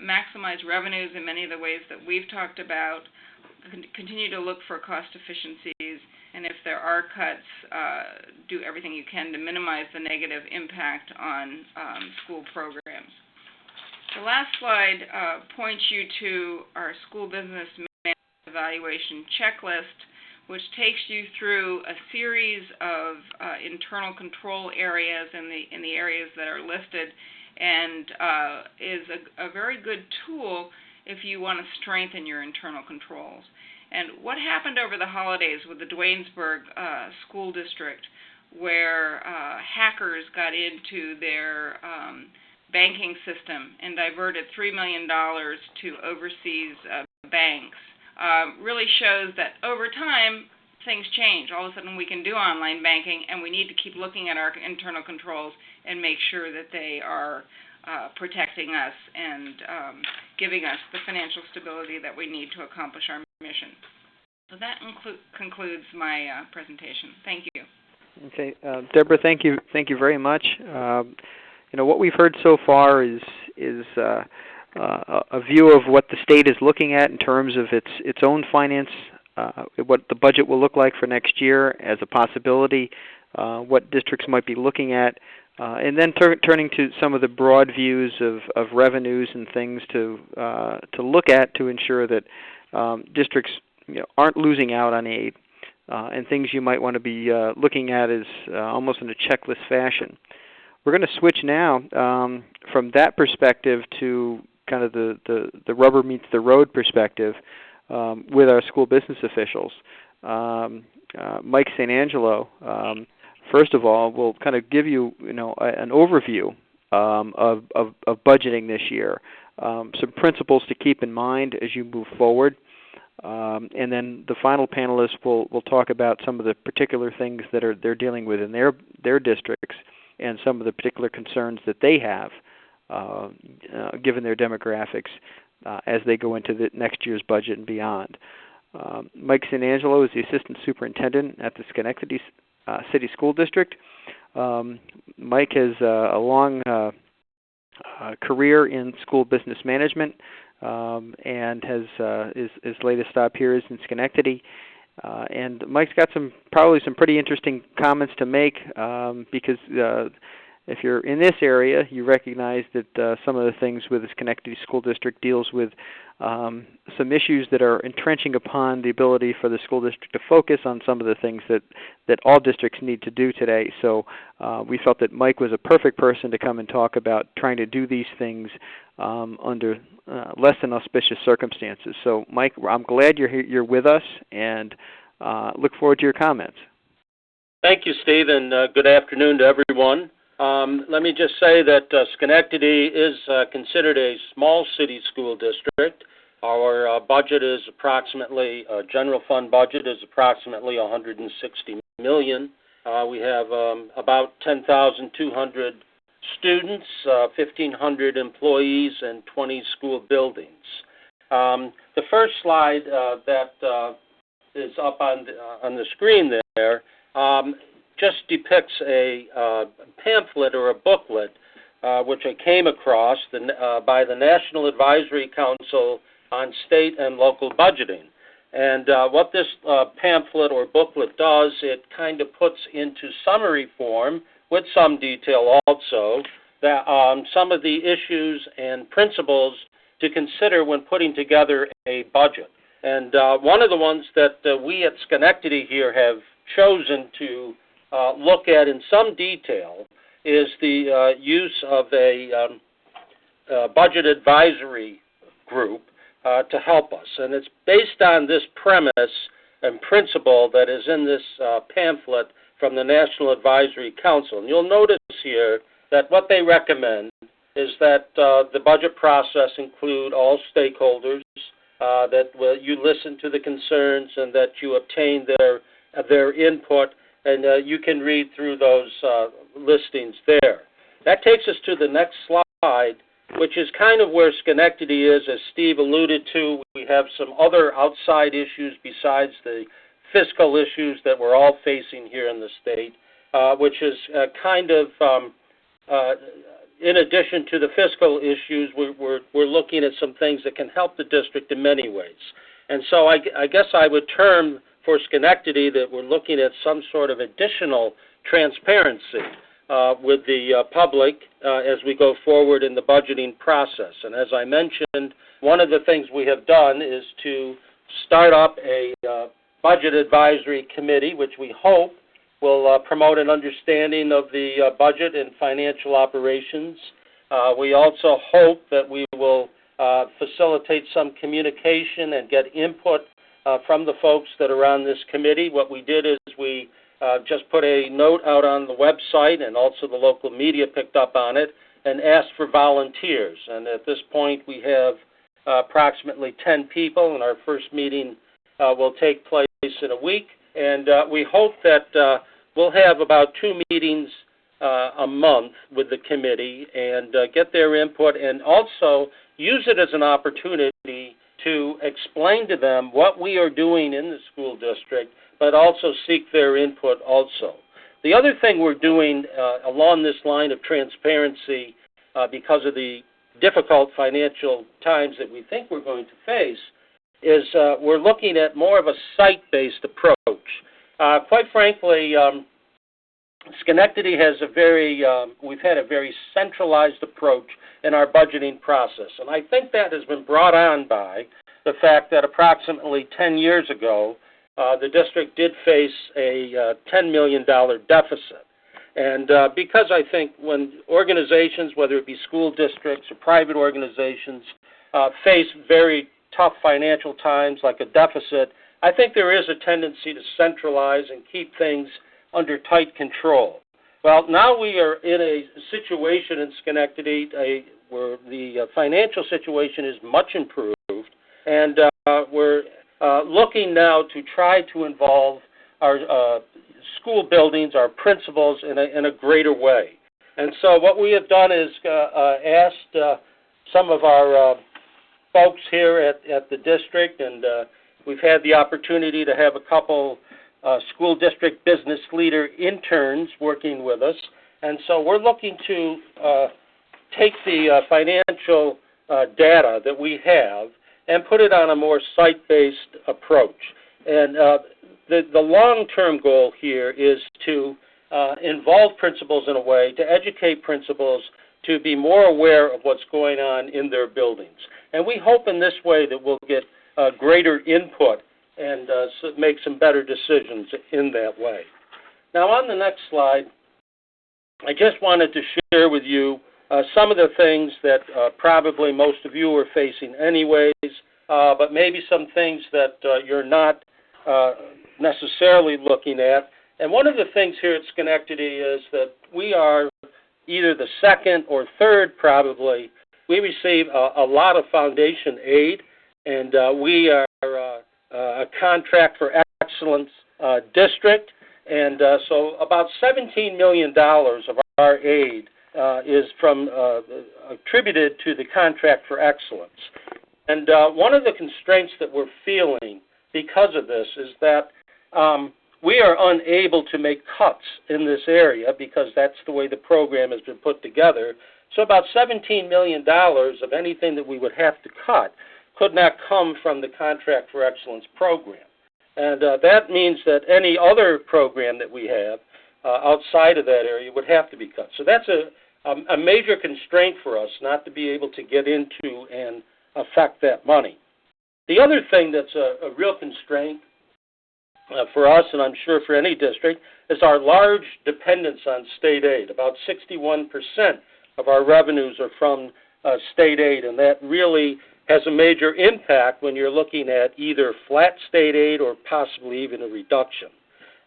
maximize revenues in many of the ways that we've talked about, continue to look for cost efficiencies, and if there are cuts, do everything you can to minimize the negative impact on school programs. The last slide points you to our school business management evaluation checklist, which takes you through a series of internal control areas in the areas that are listed, and is a very good tool if you want to strengthen your internal controls. And what happened over the holidays with the Duanesburg School District, where hackers got into their banking system and diverted $3 million to overseas banks, really shows that over time, things change. All of a sudden, we can do online banking, and we need to keep looking at our internal controls and make sure that they are protecting us and giving us the financial stability that we need to accomplish our mission. So that concludes my presentation. Thank you. Okay, Deborah, thank you very much. What we've heard so far is a view of what the state is looking at in terms of its own finance, what the budget will look like for next year as a possibility, what districts might be looking at, and then turning to some of the broad views of revenues and things to look at to ensure that districts aren't losing out on aid, and things you might want to be looking at as almost in a checklist fashion. We're going to switch now from that perspective to kind of the rubber meets the road perspective with our school business officials. Mike St. Angelo, first of all, will kind of give you an overview of budgeting this year, some principles to keep in mind as you move forward, and then the final panelists will talk about some of the particular things that they're dealing with in their districts and some of the particular concerns that they have given their demographics as they go into the next year's budget and beyond. Mike St. Angelo is the Assistant Superintendent at the Schenectady City School District. Mike has a long career in school business management and his latest stop here is in Schenectady. And Mike's got probably some pretty interesting comments to make because if you're in this area, you recognize that some of the things with the Schenectady School District deals with some issues that are entrenching upon the ability for the school district to focus on some of the things that all districts need to do today. So we felt that Mike was a perfect person to come and talk about trying to do these things under less than auspicious circumstances. So Mike, I'm glad you're with us, and look forward to your comments. Thank you, Steve, and good afternoon to everyone. Let me just say that Schenectady is considered a small city school district. Our budget is approximately, general fund budget is approximately $160 million. We have about 10,200 students, 1,500 employees, and 20 school buildings. The first slide that is up on the screen there just depicts a pamphlet or a booklet which I came across by the National Advisory Council on State and Local Budgeting. And what this pamphlet or booklet does, it kind of puts into summary form, with some detail also, that some of the issues and principles to consider when putting together a budget. And one of the ones that we at Schenectady here have chosen to look at in some detail is the use of a budget advisory group to help us. And it's based on this premise and principle that is in this pamphlet from the National Advisory Council. And you'll notice here that what they recommend is that the budget process include all stakeholders, that you listen to the concerns and that you obtain their input, and you can read through those listings there. That takes us to the next slide, which is kind of where Schenectady is. As Steve alluded to, we have some other outside issues besides the fiscal issues that we're all facing here in the state, which is kind of in addition to the fiscal issues, we're looking at some things that can help the district in many ways. And so I guess I would term for Schenectady that we're looking at some sort of additional transparency with the public as we go forward in the budgeting process. And as I mentioned, one of the things we have done is to start up a budget advisory committee, which we hope will promote an understanding of the budget and financial operations. We also hope that we will facilitate some communication and get input from the folks that are on this committee. What we did is we just put a note out on the website, and also the local media picked up on it, and asked for volunteers. And at this point, we have approximately 10 people, and our first meeting will take place in a week. And we hope that we'll have about 2 meetings a month with the committee and get their input, and also use it as an opportunity to explain to them what we are doing in the school district, but also seek their input also. The other thing we're doing along this line of transparency because of the difficult financial times that we think we're going to face is we're looking at more of a site-based approach. Quite frankly, Schenectady has we've had a very centralized approach in our budgeting process. And I think that has been brought on by the fact that approximately 10 years ago, the district did face a $10 million deficit. And because I think when organizations, whether it be school districts or private organizations, face very tough financial times like a deficit, I think there is a tendency to centralize and keep things under tight control. Well, now we are in a situation in Schenectady where the financial situation is much improved, and we're looking now to try to involve our school buildings, our principals, in a greater way. And so what we have done is asked some of our folks here at the district, and we've had the opportunity to have a couple school district business leader interns working with us. And so we're looking to take the financial data that we have and put it on a more site-based approach. And the long-term goal here is to involve principals in a way to educate principals to be more aware of what's going on in their buildings. And we hope in this way that we'll get greater input and make some better decisions in that way. Now, on the next slide, I just wanted to share with you some of the things that probably most of you are facing anyways, but maybe some things that you're not necessarily looking at. And one of the things here at Schenectady is that we are either the second or third, probably. We receive a lot of foundation aid, and we are a contract for excellence district, and so about $17 million of our aid is attributed to the contract for excellence. And one of the constraints that we're feeling because of this is that we are unable to make cuts in this area because that's the way the program has been put together. So about $17 million of anything that we would have to cut could not come from the Contract for Excellence program. And that means that any other program that we have outside of that area would have to be cut. So that's a major constraint for us not to be able to get into and affect that money. The other thing that's a real constraint for us, and I'm sure for any district, is our large dependence on state aid. About 61% of our revenues are from state aid, and that really has a major impact when you're looking at either flat state aid or possibly even a reduction.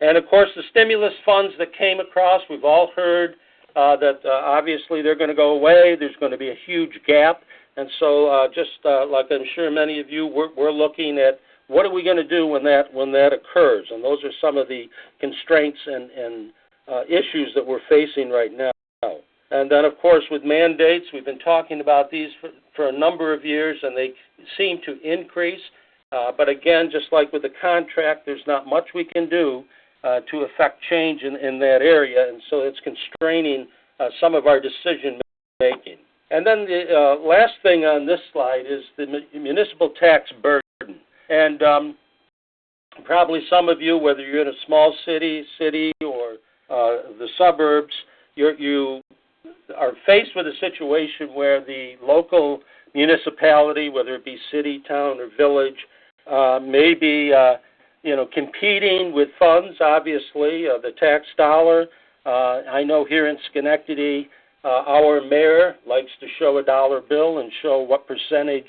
And, of course, the stimulus funds that came across, we've all heard that obviously they're going to go away. There's going to be a huge gap. And so just like I'm sure many of you, we're looking at what are we going to do when that occurs. And those are some of the constraints and issues that we're facing right now. And then, of course, with mandates, we've been talking about these for a number of years, and they seem to increase. But again, just like with the contract, there's not much we can do to affect change in that area, and so it's constraining some of our decision making. And then the last thing on this slide is the municipal tax burden. And probably some of you, whether you're in a small city or the suburbs, you are faced with a situation where the local municipality, whether it be city, town, or village, may be competing with funds, obviously, the tax dollar. I know here in Schenectady, our mayor likes to show a dollar bill and show what percentage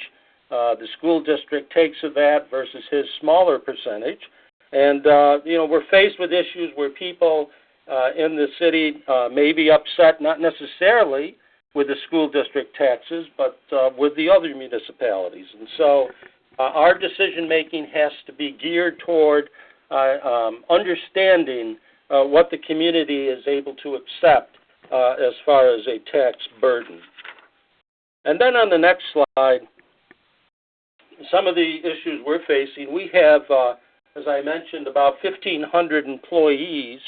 the school district takes of that versus his smaller percentage. And, we're faced with issues where people in the city may be upset, not necessarily with the school district taxes, but with the other municipalities. And so our decision-making has to be geared toward understanding what the community is able to accept as far as a tax burden. And then on the next slide, some of the issues we're facing, we have, as I mentioned, about 1,500 employees.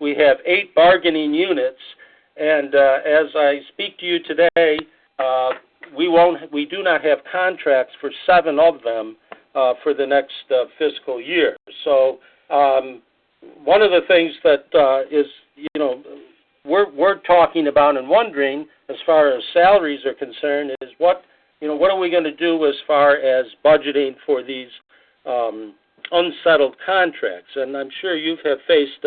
We have 8 bargaining units, and as I speak to you today, we do not have contracts for 7 of them for the next fiscal year. So one of the things that is, we're talking about and wondering as far as salaries are concerned is what are we going to do as far as budgeting for these unsettled contracts? And I'm sure you have faced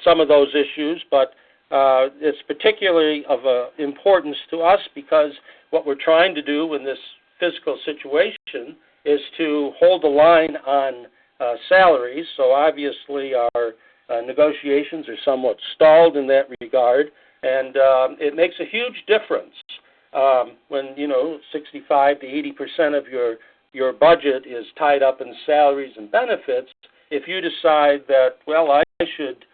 some of those issues, but it's particularly of importance to us because what we're trying to do in this fiscal situation is to hold the line on salaries. So obviously our negotiations are somewhat stalled in that regard, and it makes a huge difference when 65 to 80% of your budget is tied up in salaries and benefits. If you decide that, well, I should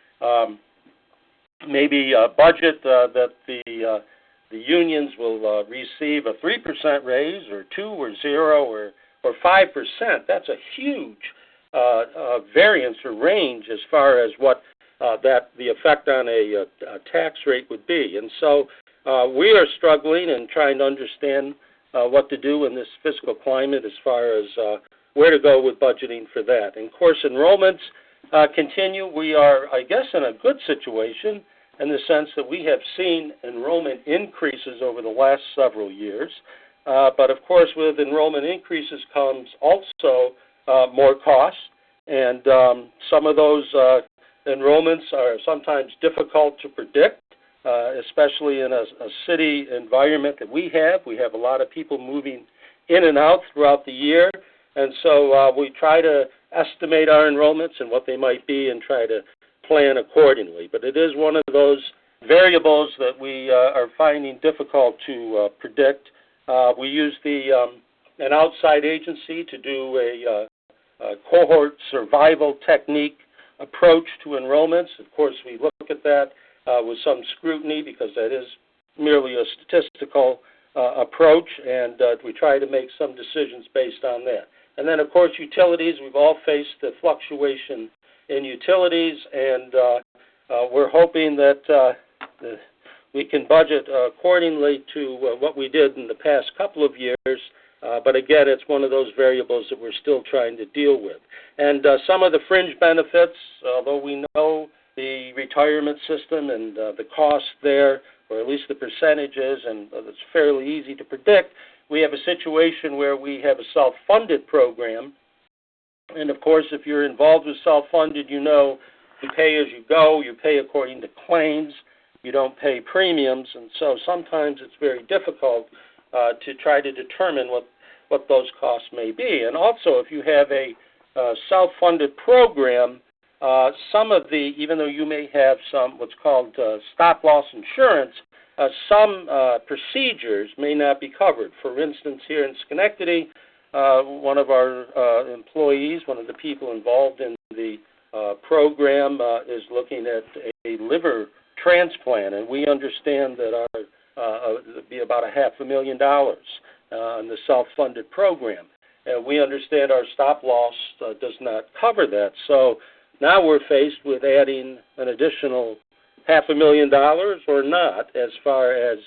maybe budget that the unions will receive a 3% raise or 2 or 0 or 5%, that's a huge variance or range as far as what the effect on a tax rate would be. And so we are struggling and trying to understand what to do in this fiscal climate as far as where to go with budgeting for that. And course enrollments continue. We are, I guess, in a good situation in the sense that we have seen enrollment increases over the last several years. But of course, with enrollment increases comes also more costs, and some of those enrollments are sometimes difficult to predict, especially in a city environment that we have. We have a lot of people moving in and out throughout the year, and so we try to estimate our enrollments and what they might be and try to plan accordingly. But it is one of those variables that we are finding difficult to predict. We use an outside agency to do a cohort survival technique approach to enrollments. Of course, we look at that with some scrutiny because that is merely a statistical approach, and we try to make some decisions based on that. And then, of course, utilities. We've all faced the fluctuation in utilities, and we're hoping that we can budget accordingly to what we did in the past couple of years. But again, it's one of those variables that we're still trying to deal with. And some of the fringe benefits, although we know the retirement system and the cost there, or at least the percentages, and it's fairly easy to predict, we have a situation where we have a self-funded program. And of course, if you're involved with self-funded, you pay as you go, you pay according to claims, you don't pay premiums, and so sometimes it's very difficult to try to determine what those costs may be. And also, if you have a self-funded program, even though you may have some what's called stop-loss insurance, some procedures may not be covered. For instance, here in Schenectady, one of our employees, one of the people involved in the program, is looking at a liver transplant, and we understand that it'd be about $500,000 in the self-funded program. And we understand our stop-loss does not cover that. So now we're faced with adding an additional $500,000 or not as far as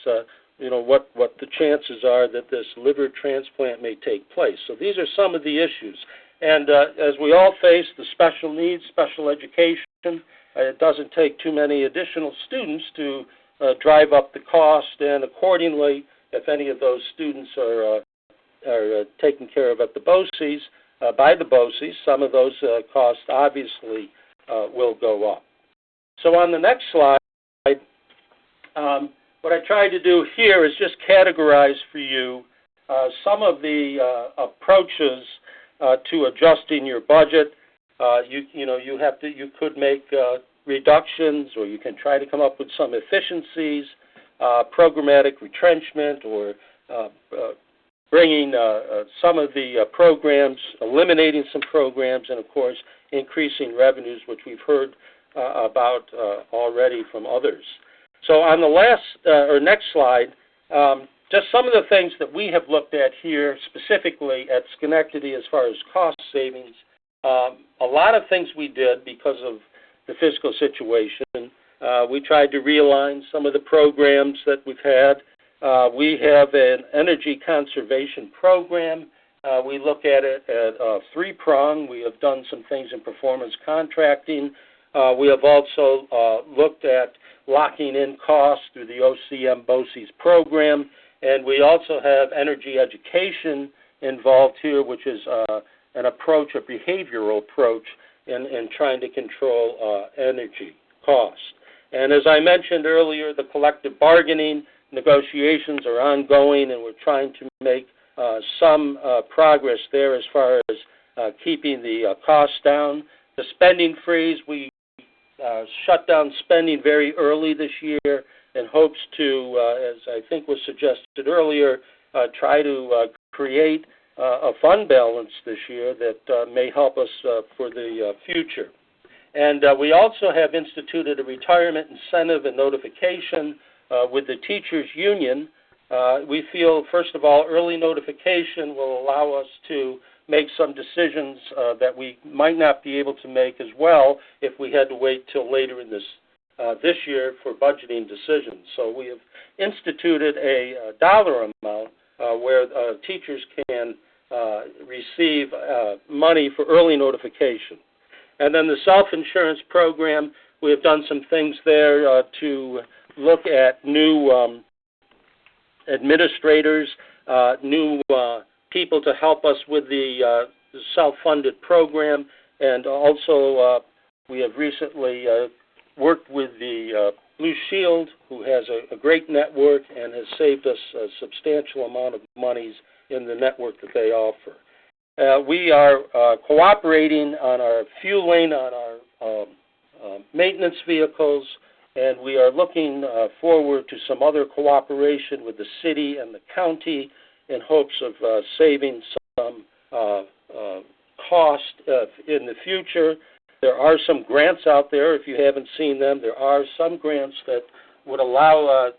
what the chances are that this liver transplant may take place. So these are some of the issues. And as we all face the special needs, special education, it doesn't take too many additional students to drive up the cost, and accordingly, if any of those students are taken care of at the BOCES, by the BOCES, some of those costs obviously will go up. So on the next slide, what I tried to do here is just categorize for you some of the approaches to adjusting your budget. You could make reductions, or you can try to come up with some efficiencies, programmatic retrenchment, or bringing some of the programs, eliminating some programs, and of course increasing revenues, which we've heard about already from others. So on the next slide, just some of the things that we have looked at here specifically at Schenectady as far as cost savings. A lot of things we did because of the fiscal situation. We tried to realign some of the programs that we've had. We have an energy conservation program. We look at it at three-prong. We have done some things in performance contracting. We have also looked at locking in costs through the OCM BOCES program. And we also have energy education involved here, which is an approach, a behavioral approach in trying to control energy costs. And as I mentioned earlier, the collective bargaining negotiations are ongoing, and we're trying to make some progress there as far as keeping the costs down. The spending freeze, we shut down spending very early this year in hopes to, as I think was suggested earlier, try to create a fund balance this year that may help us for the future. And we also have instituted a retirement incentive and notification with the teachers union. We feel, first of all, early notification will allow us to make some decisions that we might not be able to make as well if we had to wait till later in this year for budgeting decisions. So we have instituted a dollar amount where teachers can receive money for early notification. And then the self-insurance program, we have done some things there to look at new administrators, new people to help us with the self-funded program, and also we have recently worked with the Blue Shield, who has a great network and has saved us a substantial amount of monies in the network that they offer. We are cooperating on our fueling, on our maintenance vehicles, and we are looking forward to some other cooperation with the city and the county in hopes of saving some cost in the future. There are some grants out there. If you haven't seen them, there are some grants that would allow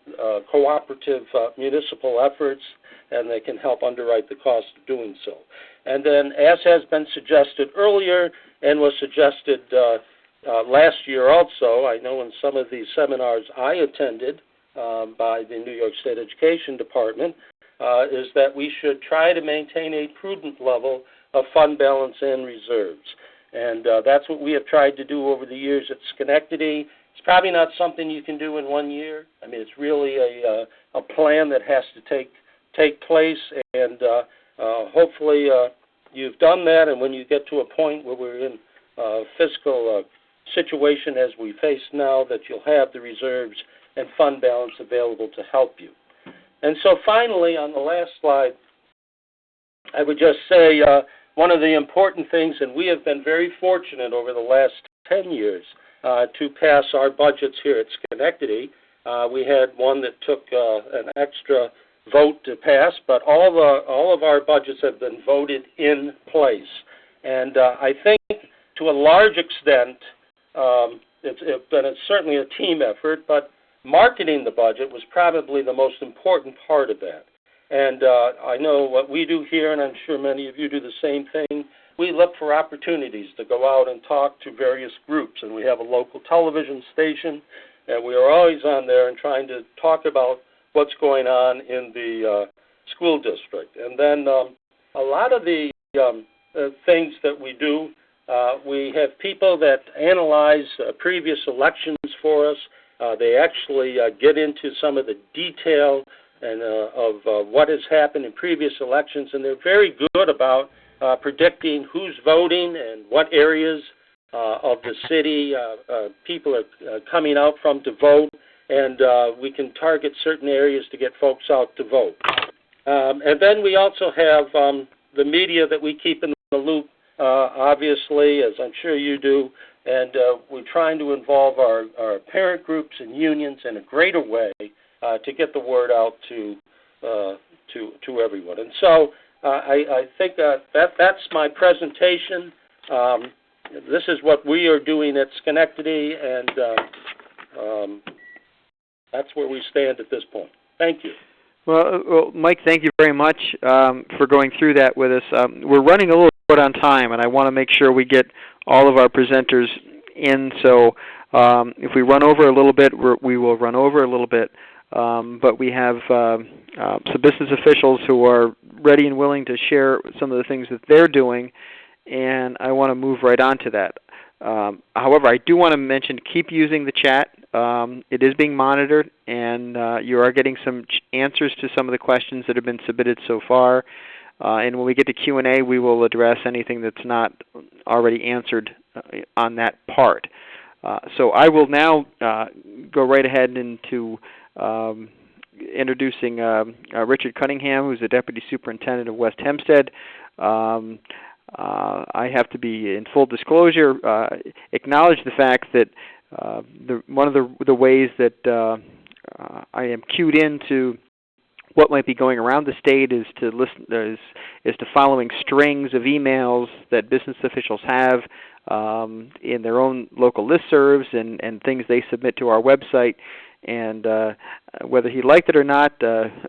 cooperative municipal efforts, and they can help underwrite the cost of doing so. And then, as has been suggested earlier and was suggested last year also, I know in some of the seminars I attended by the New York State Education Department, is that we should try to maintain a prudent level of fund balance and reserves. And that's what we have tried to do over the years at Schenectady. It's probably not something you can do in 1 year. I mean, it's really a plan that has to take place, and hopefully you've done that, and when you get to a point where we're in a fiscal situation as we face now, that you'll have the reserves and fund balance available to help you. And so finally, on the last slide, I would just say one of the important things, and we have been very fortunate over the last 10 years to pass our budgets here at Schenectady. We had one that took an extra vote to pass, but all of our budgets have been voted in place. And I think to a large extent, it's certainly a team effort, but marketing the budget was probably the most important part of that. And I know what we do here, and I'm sure many of you do the same thing. We look for opportunities to go out and talk to various groups, and we have a local television station, and we are always on there and trying to talk about what's going on in the school district. And then a lot of the things that we do, we have people that analyze previous elections for us. They actually get into some of the detail and of what has happened in previous elections, and they're very good about predicting who's voting and what areas of the city people are coming out from to vote, and we can target certain areas to get folks out to vote. And then we also have the media that we keep in the loop, obviously, as I'm sure you do, and we're trying to involve our parent groups and unions in a greater way to get the word out to everyone. And so I think that's my presentation. This is what we are doing at Schenectady, and that's where we stand at this point. Thank you. Well, Mike, thank you very much for going through that with us. We're running a little bit on time, and I want to make sure we get all of our presenters in. So if we run over a little bit, we will run over a little bit. But we have some business officials who are ready and willing to share some of the things that they're doing, and I want to move right on to that. However, I do want to mention, keep using the chat. It is being monitored, and you are getting some answers to some of the questions that have been submitted so far. And when we get to Q&A, we will address anything that's not already answered on that part. So I will now go right ahead into introducing Richard Cunningham, who's the Deputy Superintendent of West Hempstead. I have to be, in full disclosure, acknowledge the fact that one of the ways that I am cued into what might be going around the state is to listen is to following strings of emails that business officials have in their own local listservs and things they submit to our website. And whether he liked it or not,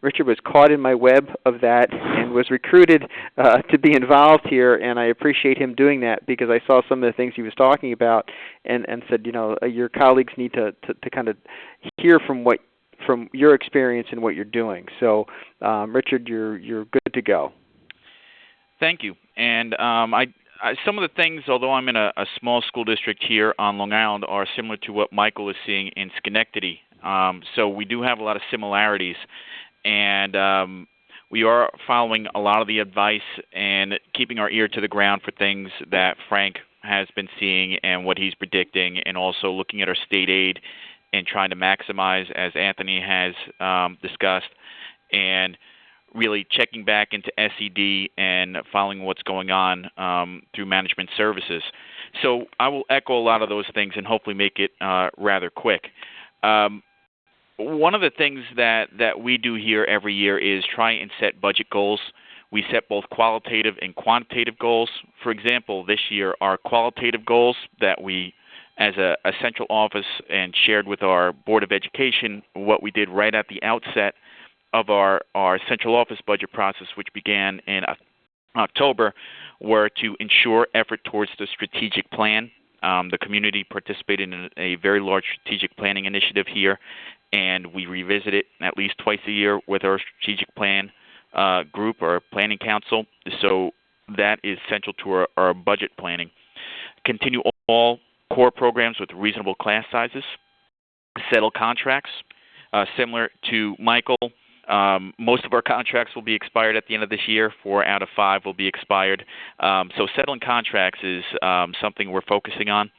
Richard was caught in my web of that and was recruited to be involved here, and I appreciate him doing that because I saw some of the things he was talking about and said, your colleagues need to kind of hear from your experience and what you're doing. So, Richard, you're good to go. Thank you. And some of the things, although I'm in a small school district here on Long Island, are similar to what Michael is seeing in Schenectady. So we do have a lot of similarities, and we are following a lot of the advice and keeping our ear to the ground for things that Frank has been seeing and what he's predicting, and also looking at our state aid and trying to maximize, as Anthony has discussed, and really checking back into SED and following what's going on through management services. So I will echo a lot of those things and hopefully make it rather quick. One of the things that we do here every year is try and set budget goals. We set both qualitative and quantitative goals. For example, this year our qualitative goals that we, as a central office, and shared with our Board of Education what we did right at the outset of our central office budget process, which began in October, were to ensure effort towards the strategic plan. The community participated in a very large strategic planning initiative here, and we revisit it at least twice a year with our strategic plan group or planning council. So that is central to our budget planning. Continue all core programs with reasonable class sizes. Settle contracts. Similar to Michael, most of our contracts will be expired at the end of this year. 4 out of 5 will be expired. So settling contracts is something we're focusing on.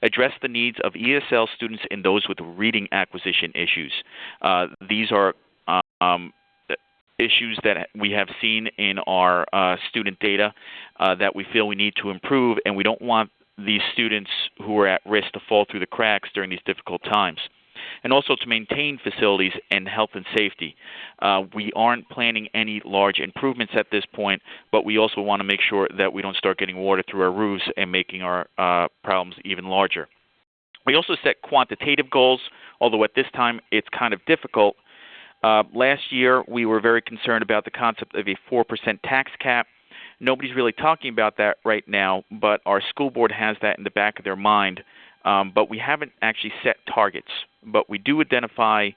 Address the needs of ESL students and those with reading acquisition issues. These are issues that we have seen in our student data that we feel we need to improve, and we don't want these students who are at risk to fall through the cracks during these difficult times. And also to maintain facilities and health and safety. We aren't planning any large improvements at this point, but we also want to make sure that we don't start getting water through our roofs and making our problems even larger. We also set quantitative goals, although at this time it's kind of difficult. Last year we were very concerned about the concept of a 4% tax cap. Nobody's really talking about that right now, but our school board has that in the back of their mind. But we haven't actually set targets. But we do identify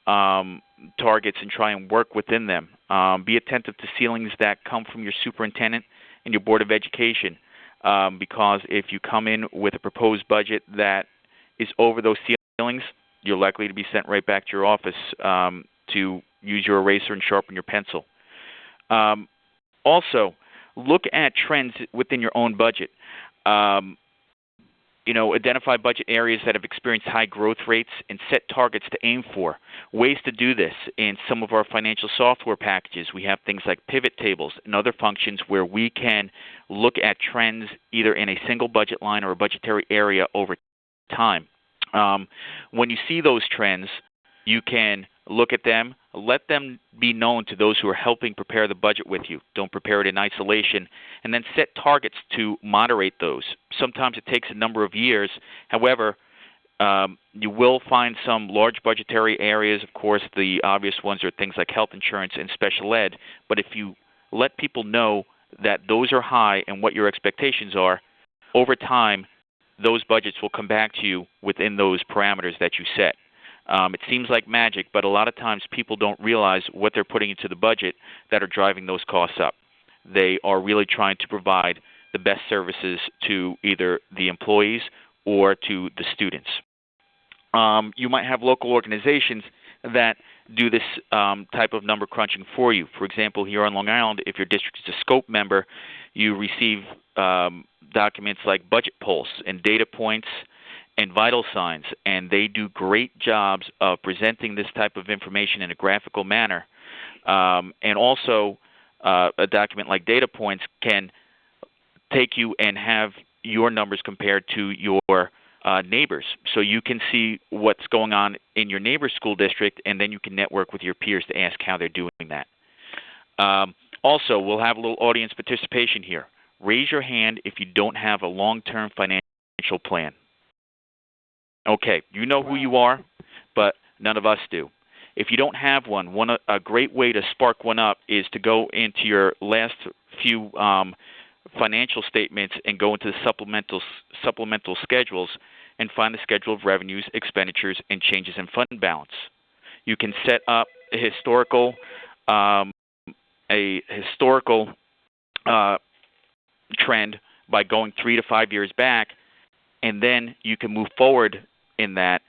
targets and try and work within them. Be attentive to ceilings that come from your superintendent and your Board of Education, because if you come in with a proposed budget that is over those ceilings, you're likely to be sent right back to your office to use your eraser and sharpen your pencil. Also, look at trends within your own budget. Identify budget areas that have experienced high growth rates and set targets to aim for. Ways to do this: in some of our financial software packages, we have things like pivot tables and other functions where we can look at trends either in a single budget line or a budgetary area over time. When you see those trends, you can look at them, let them be known to those who are helping prepare the budget with you. Don't prepare it in isolation, and then set targets to moderate those. Sometimes it takes a number of years. However, you will find some large budgetary areas. Of course, the obvious ones are things like health insurance and special ed. But if you let people know that those are high and what your expectations are, over time, those budgets will come back to you within those parameters that you set. It seems like magic, but a lot of times people don't realize what they're putting into the budget that are driving those costs up. They are really trying to provide the best services to either the employees or to the students. You might have local organizations that do this type of number crunching for you. For example, here on Long Island, if your district is a SCOPE member, you receive documents like Budget Pulse and Data Points and Vital Signs, and they do great jobs of presenting this type of information in a graphical manner. And also, a document like Data Points can take you and have your numbers compared to your neighbors. So you can see what's going on in your neighbor's school district, and then you can network with your peers to ask how they're doing that. Also, we'll have a little audience participation here. Raise your hand if you don't have a long-term financial plan. Okay, you know who you are, but none of us do. If you don't have one, a great way to spark one up is to go into your last few financial statements and go into the supplemental schedules and find the schedule of revenues, expenditures, and changes in fund balance. You can set up a historical trend by going 3 to 5 years back, and then you can move forward in that,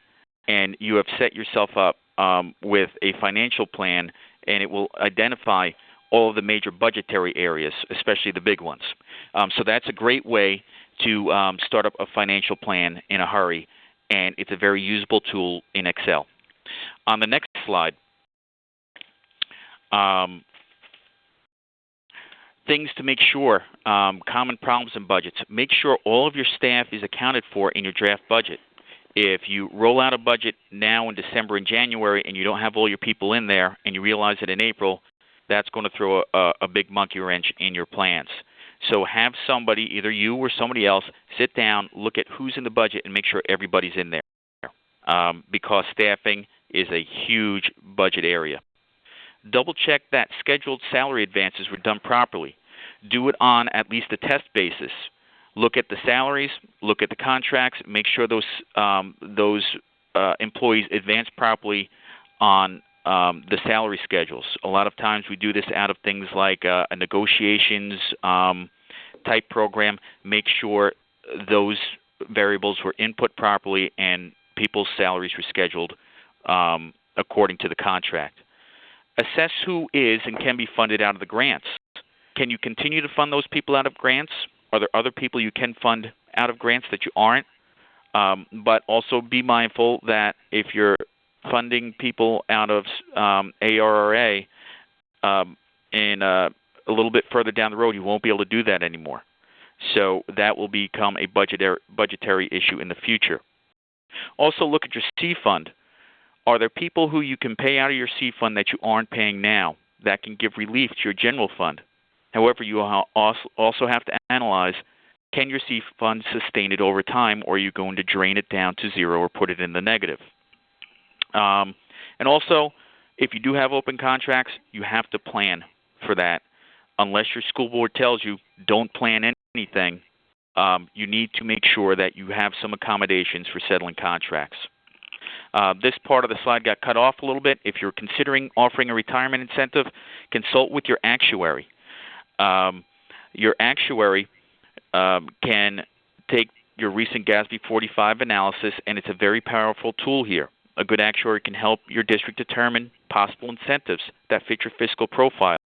and you have set yourself up with a financial plan, and it will identify all of the major budgetary areas, especially the big ones. So that's a great way to start up a financial plan in a hurry, and it's a very usable tool in Excel. On the next slide, things to make sure, common problems in budgets. Make sure all of your staff is accounted for in your draft budget. If you roll out a budget now in December and January and you don't have all your people in there and you realize it in April, that's going to throw a big monkey wrench in your plans. So have somebody, either you or somebody else, sit down, look at who's in the budget, and make sure everybody's in there, because staffing is a huge budget area. Double check that scheduled salary advances were done properly. Do it on at least a test basis. Look at the salaries, look at the contracts, make sure those employees advance properly on the salary schedules. A lot of times we do this out of things like a negotiations type program. Make sure those variables were input properly and people's salaries were scheduled according to the contract. Assess who is and can be funded out of the grants. Can you continue to fund those people out of grants? Are there other people you can fund out of grants that you aren't? But also be mindful that if you're funding people out of ARRA and a little bit further down the road, you won't be able to do that anymore. So that will become a budgetary issue in the future. Also look at your C fund. Are there people who you can pay out of your C fund that you aren't paying now that can give relief to your general fund? However, you also have to analyze, can your C fund sustain it over time, or are you going to drain it down to zero or put it in the negative? And also, if you do have open contracts, you have to plan for that. Unless your school board tells you don't plan anything, you need to make sure that you have some accommodations for settling contracts. This part of the slide got cut off a little bit. If you're considering offering a retirement incentive, consult with your actuary. Your actuary can take your recent GASB 45 analysis, and it's a very powerful tool here. A good actuary can help your district determine possible incentives that fit your fiscal profile.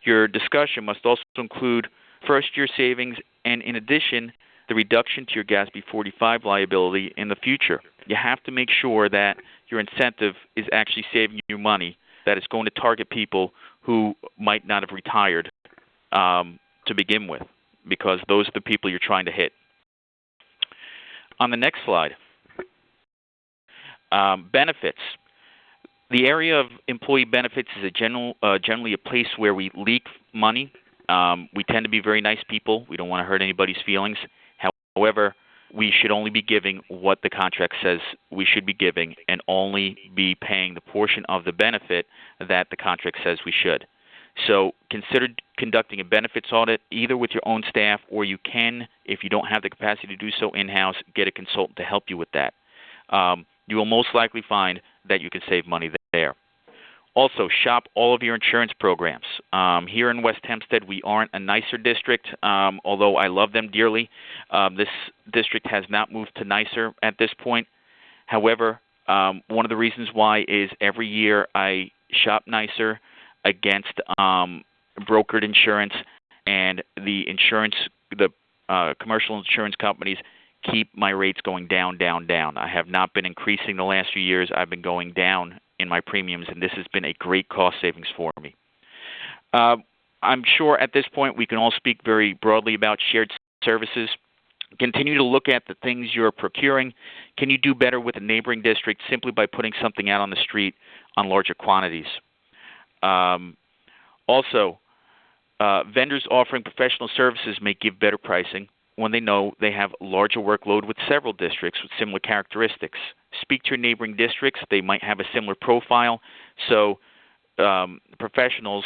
Your discussion must also include first-year savings and, in addition, the reduction to your GASB 45 liability in the future. You have to make sure that your incentive is actually saving you money, that it's going to target people who might not have retired to begin with, because those are the people you're trying to hit. On the next slide, benefits. The area of employee benefits is generally a place where we leak money. We tend to be very nice people. We don't want to hurt anybody's feelings. However, we should only be giving what the contract says we should be giving and only be paying the portion of the benefit that the contract says we should. So consider conducting a benefits audit either with your own staff, or you can, if you don't have the capacity to do so in-house, get a consultant to help you with that. You will most likely find that you can save money there. Also, shop all of your insurance programs. Here in West Hempstead, we aren't a NYSER district, although I love them dearly. This district has not moved to NYSER at this point. However, one of the reasons why is every year I shop NYSER against brokered insurance, and the commercial insurance companies keep my rates going down, down, down. I have not been increasing the last few years. I've been going down in my premiums, and this has been a great cost savings for me. I'm sure at this point we can all speak very broadly about shared services. Continue to look at the things you're procuring. Can you do better with a neighboring district simply by putting something out on the street on larger quantities? Also, vendors offering professional services may give better pricing when they know they have a larger workload with several districts with similar characteristics. Speak to your neighboring districts. They might have a similar profile. So professionals,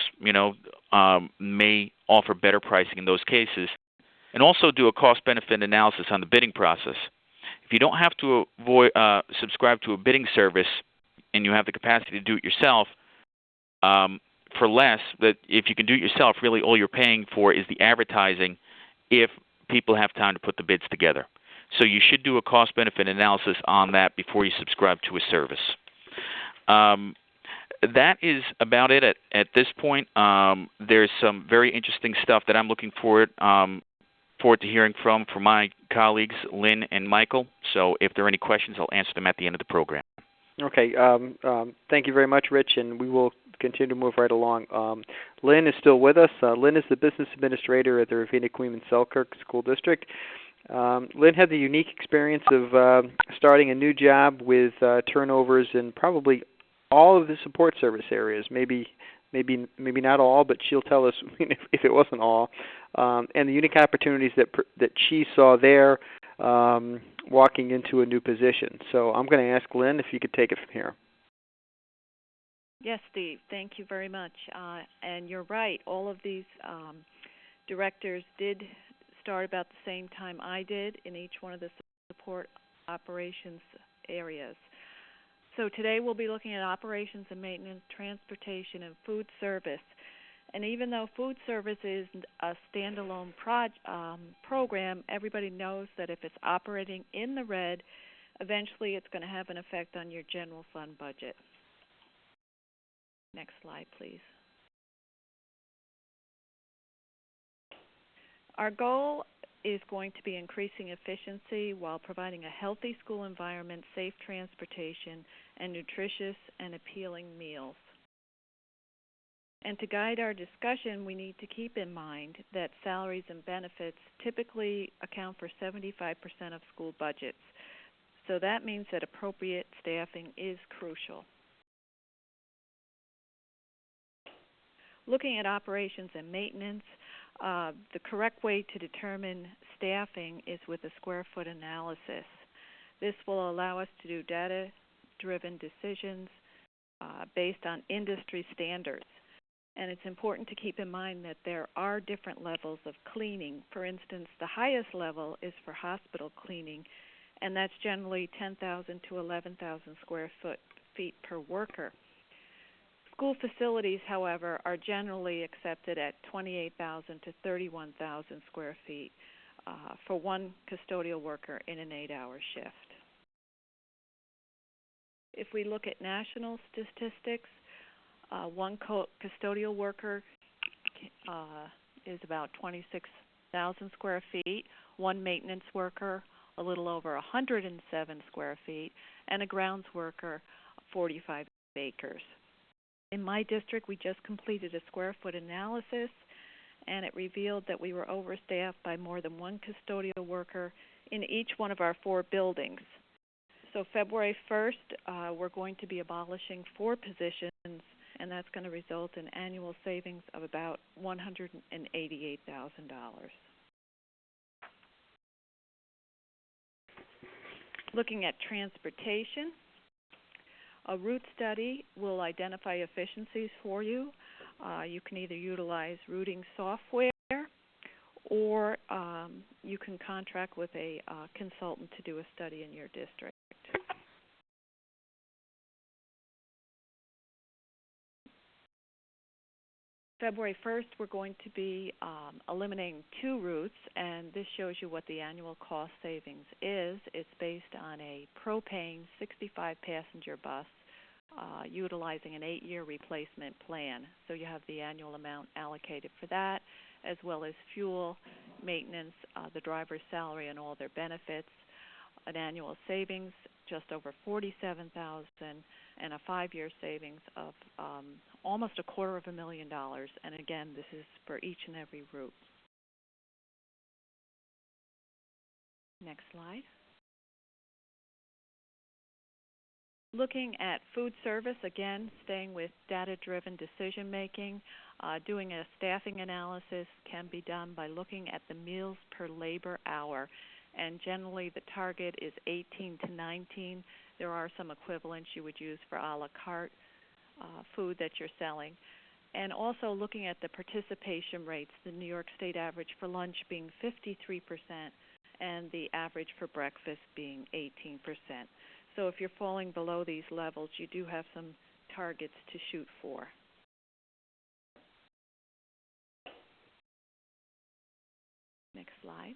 may offer better pricing in those cases. And also do a cost-benefit analysis on the bidding process. If you don't have to subscribe to a bidding service and you have the capacity to do it yourself, for less, but if you can do it yourself, really all you're paying for is the advertising if people have time to put the bids together. So you should do a cost-benefit analysis on that before you subscribe to a service. That is about it at this point. There's some very interesting stuff that I'm looking forward to hearing from my colleagues, Lynn and Michael. So if there are any questions, I'll answer them at the end of the program. Okay. Thank you very much, Rich, and we will continue to move right along. Lynn is still with us. Lynn is the business administrator at the Ravenna-Queens-Selkirk School District. Lynn had the unique experience of starting a new job with turnovers in probably all of the support service areas. Maybe not all, but she'll tell us if it wasn't all. And the unique opportunities that she saw there walking into a new position. So I'm going to ask Lynn if you could take it from here. Yes, Steve, thank you very much. And you're right, all of these directors did start about the same time I did in each one of the support operations areas. So today we'll be looking at operations and maintenance, transportation, and food service. And even though food service is a standalone program, everybody knows that if it's operating in the red, eventually it's going to have an effect on your general fund budget. Next slide, please. Our goal is going to be increasing efficiency while providing a healthy school environment, safe transportation, and nutritious and appealing meals. And to guide our discussion, we need to keep in mind that salaries and benefits typically account for 75% of school budgets. So that means that appropriate staffing is crucial. Looking at operations and maintenance, the correct way to determine staffing is with a square foot analysis. This will allow us to do data-driven decisions based on industry standards. And it's important to keep in mind that there are different levels of cleaning. For instance, the highest level is for hospital cleaning, and that's generally 10,000 to 11,000 square feet per worker. School facilities, however, are generally accepted at 28,000 to 31,000 square feet for one custodial worker in an 8-hour shift. If we look at national statistics, one custodial worker is about 26,000 square feet, one maintenance worker a little over 107 square feet, and a grounds worker 45 acres. In my district, we just completed a square foot analysis, and it revealed that we were overstaffed by more than one custodial worker in each one of our 4 buildings. So February 1st, we're going to be abolishing 4 positions, and that's going to result in annual savings of about $188,000. Looking at transportation, a route study will identify efficiencies for you. You can either utilize routing software or you can contract with a consultant to do a study in your district. February 1st, we're going to be eliminating 2 routes, and this shows you what the annual cost savings is. It's based on a propane 65-passenger bus utilizing an 8-year replacement plan. So you have the annual amount allocated for that, as well as fuel, maintenance, the driver's salary, and all their benefits. An annual savings just over $47,000, and a 5-year savings of almost $250,000. And again, this is for each and every route. Next slide. Looking at food service, again, staying with data-driven decision-making, doing a staffing analysis can be done by looking at the meals per labor hour. And generally, the target is 18 to 19. There are some equivalents you would use for a la carte food that you're selling. And also looking at the participation rates, the New York State average for lunch being 53% and the average for breakfast being 18%. So if you're falling below these levels, you do have some targets to shoot for. Next slide.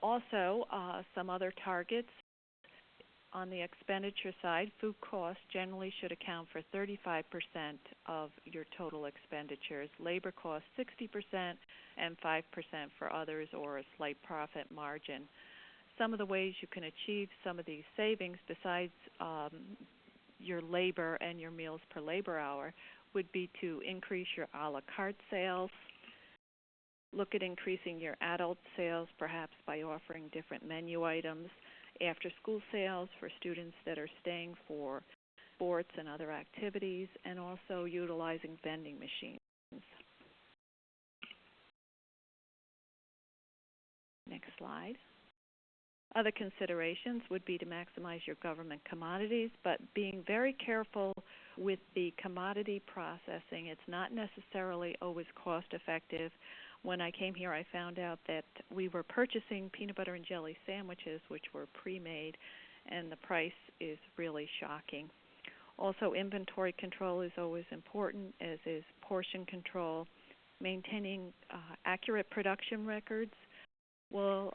Also, some other targets. On the expenditure side, food costs generally should account for 35% of your total expenditures, labor costs 60%, and 5% for others or a slight profit margin. Some of the ways you can achieve some of these savings besides your labor and your meals per labor hour would be to increase your a la carte sales. Look at increasing your adult sales, perhaps by offering different menu items. After-school sales for students that are staying for sports and other activities, and also utilizing vending machines. Next slide. Other considerations would be to maximize your government commodities, but being very careful with the commodity processing. It's not necessarily always cost-effective. When I came here, I found out that we were purchasing peanut butter and jelly sandwiches, which were pre-made, and the price is really shocking. Also, inventory control is always important, as is portion control. Maintaining accurate production records will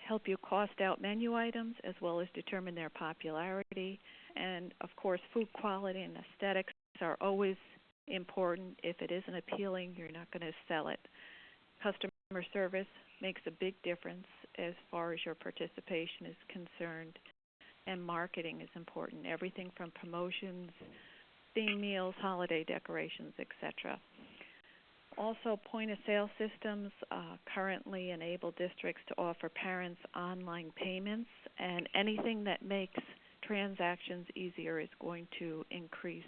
help you cost out menu items as well as determine their popularity. And, of course, food quality and aesthetics are always important. If it isn't appealing, you're not going to sell it. Customer service makes a big difference as far as your participation is concerned, and marketing is important. Everything from promotions, theme meals, holiday decorations, etc. Also, point-of-sale systems currently enable districts to offer parents online payments, and anything that makes transactions easier is going to increase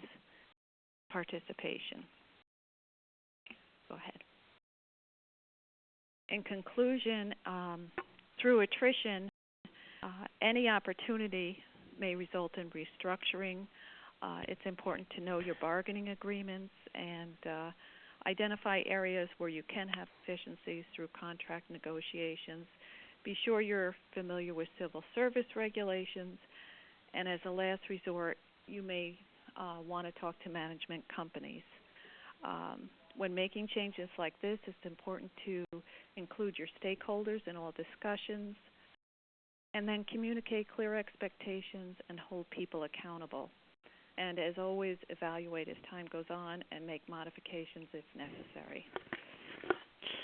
participation. Go ahead. In conclusion, through attrition, any opportunity may result in restructuring. It's important to know your bargaining agreements and identify areas where you can have efficiencies through contract negotiations. Be sure you're familiar with civil service regulations, and as a last resort, you may want to talk to management companies. When making changes like this, it's important to include your stakeholders in all discussions, and then communicate clear expectations and hold people accountable. And as always, evaluate as time goes on and make modifications if necessary.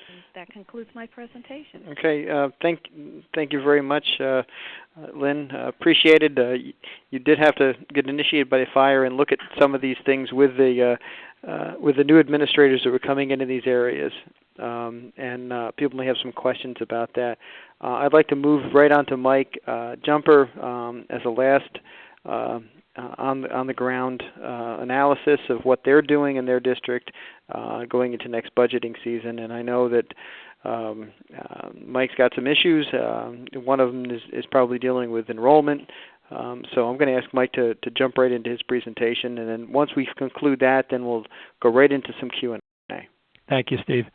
And that concludes my presentation. Okay, thank you very much, Lynn. Appreciated. You did have to get initiated by the fire and look at some of these things with the new administrators that were coming into these areas, and people may have some questions about that. I'd like to move right on to Mike Jumper as a last on the ground analysis of what they're doing in their district going into next budgeting season. And I know that Mike's got some issues. One of them is probably dealing with enrollment. So I'm going to ask Mike to jump right into his presentation, and then once we conclude that, then we'll go right into some Q&A. Thank you, Steve.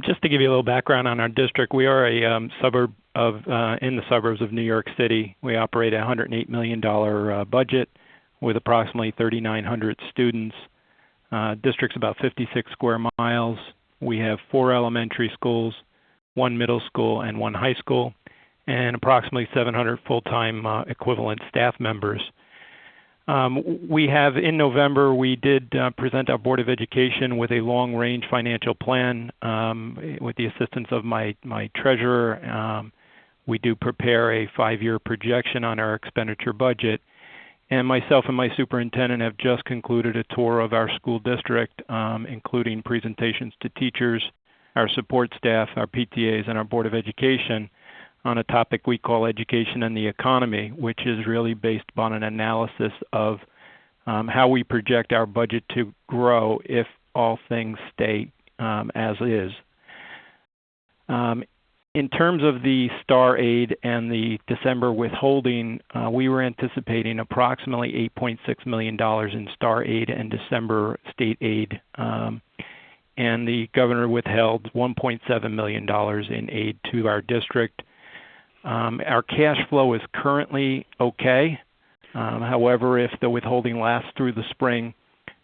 Just to give you a little background on our district, we are a suburb of in the suburbs of New York City. We operate a $108 million budget with approximately 3,900 students. District's about 56 square miles. We have 4 elementary schools, 1 middle school, and 1 high school, and approximately 700 full-time equivalent staff members. We have, in November, we did present our Board of Education with a long-range financial plan with the assistance of my treasurer. We do prepare a 5-year projection on our expenditure budget. And myself and my superintendent have just concluded a tour of our school district, including presentations to teachers, our support staff, our PTAs, and our Board of Education on a topic we call education and the economy, which is really based upon an analysis of how we project our budget to grow if all things stay as is. In terms of the STAR aid and the December withholding, we were anticipating approximately $8.6 million in STAR aid and December state aid, and the governor withheld $1.7 million in aid to our district. Our cash flow is currently okay. However, if the withholding lasts through the spring,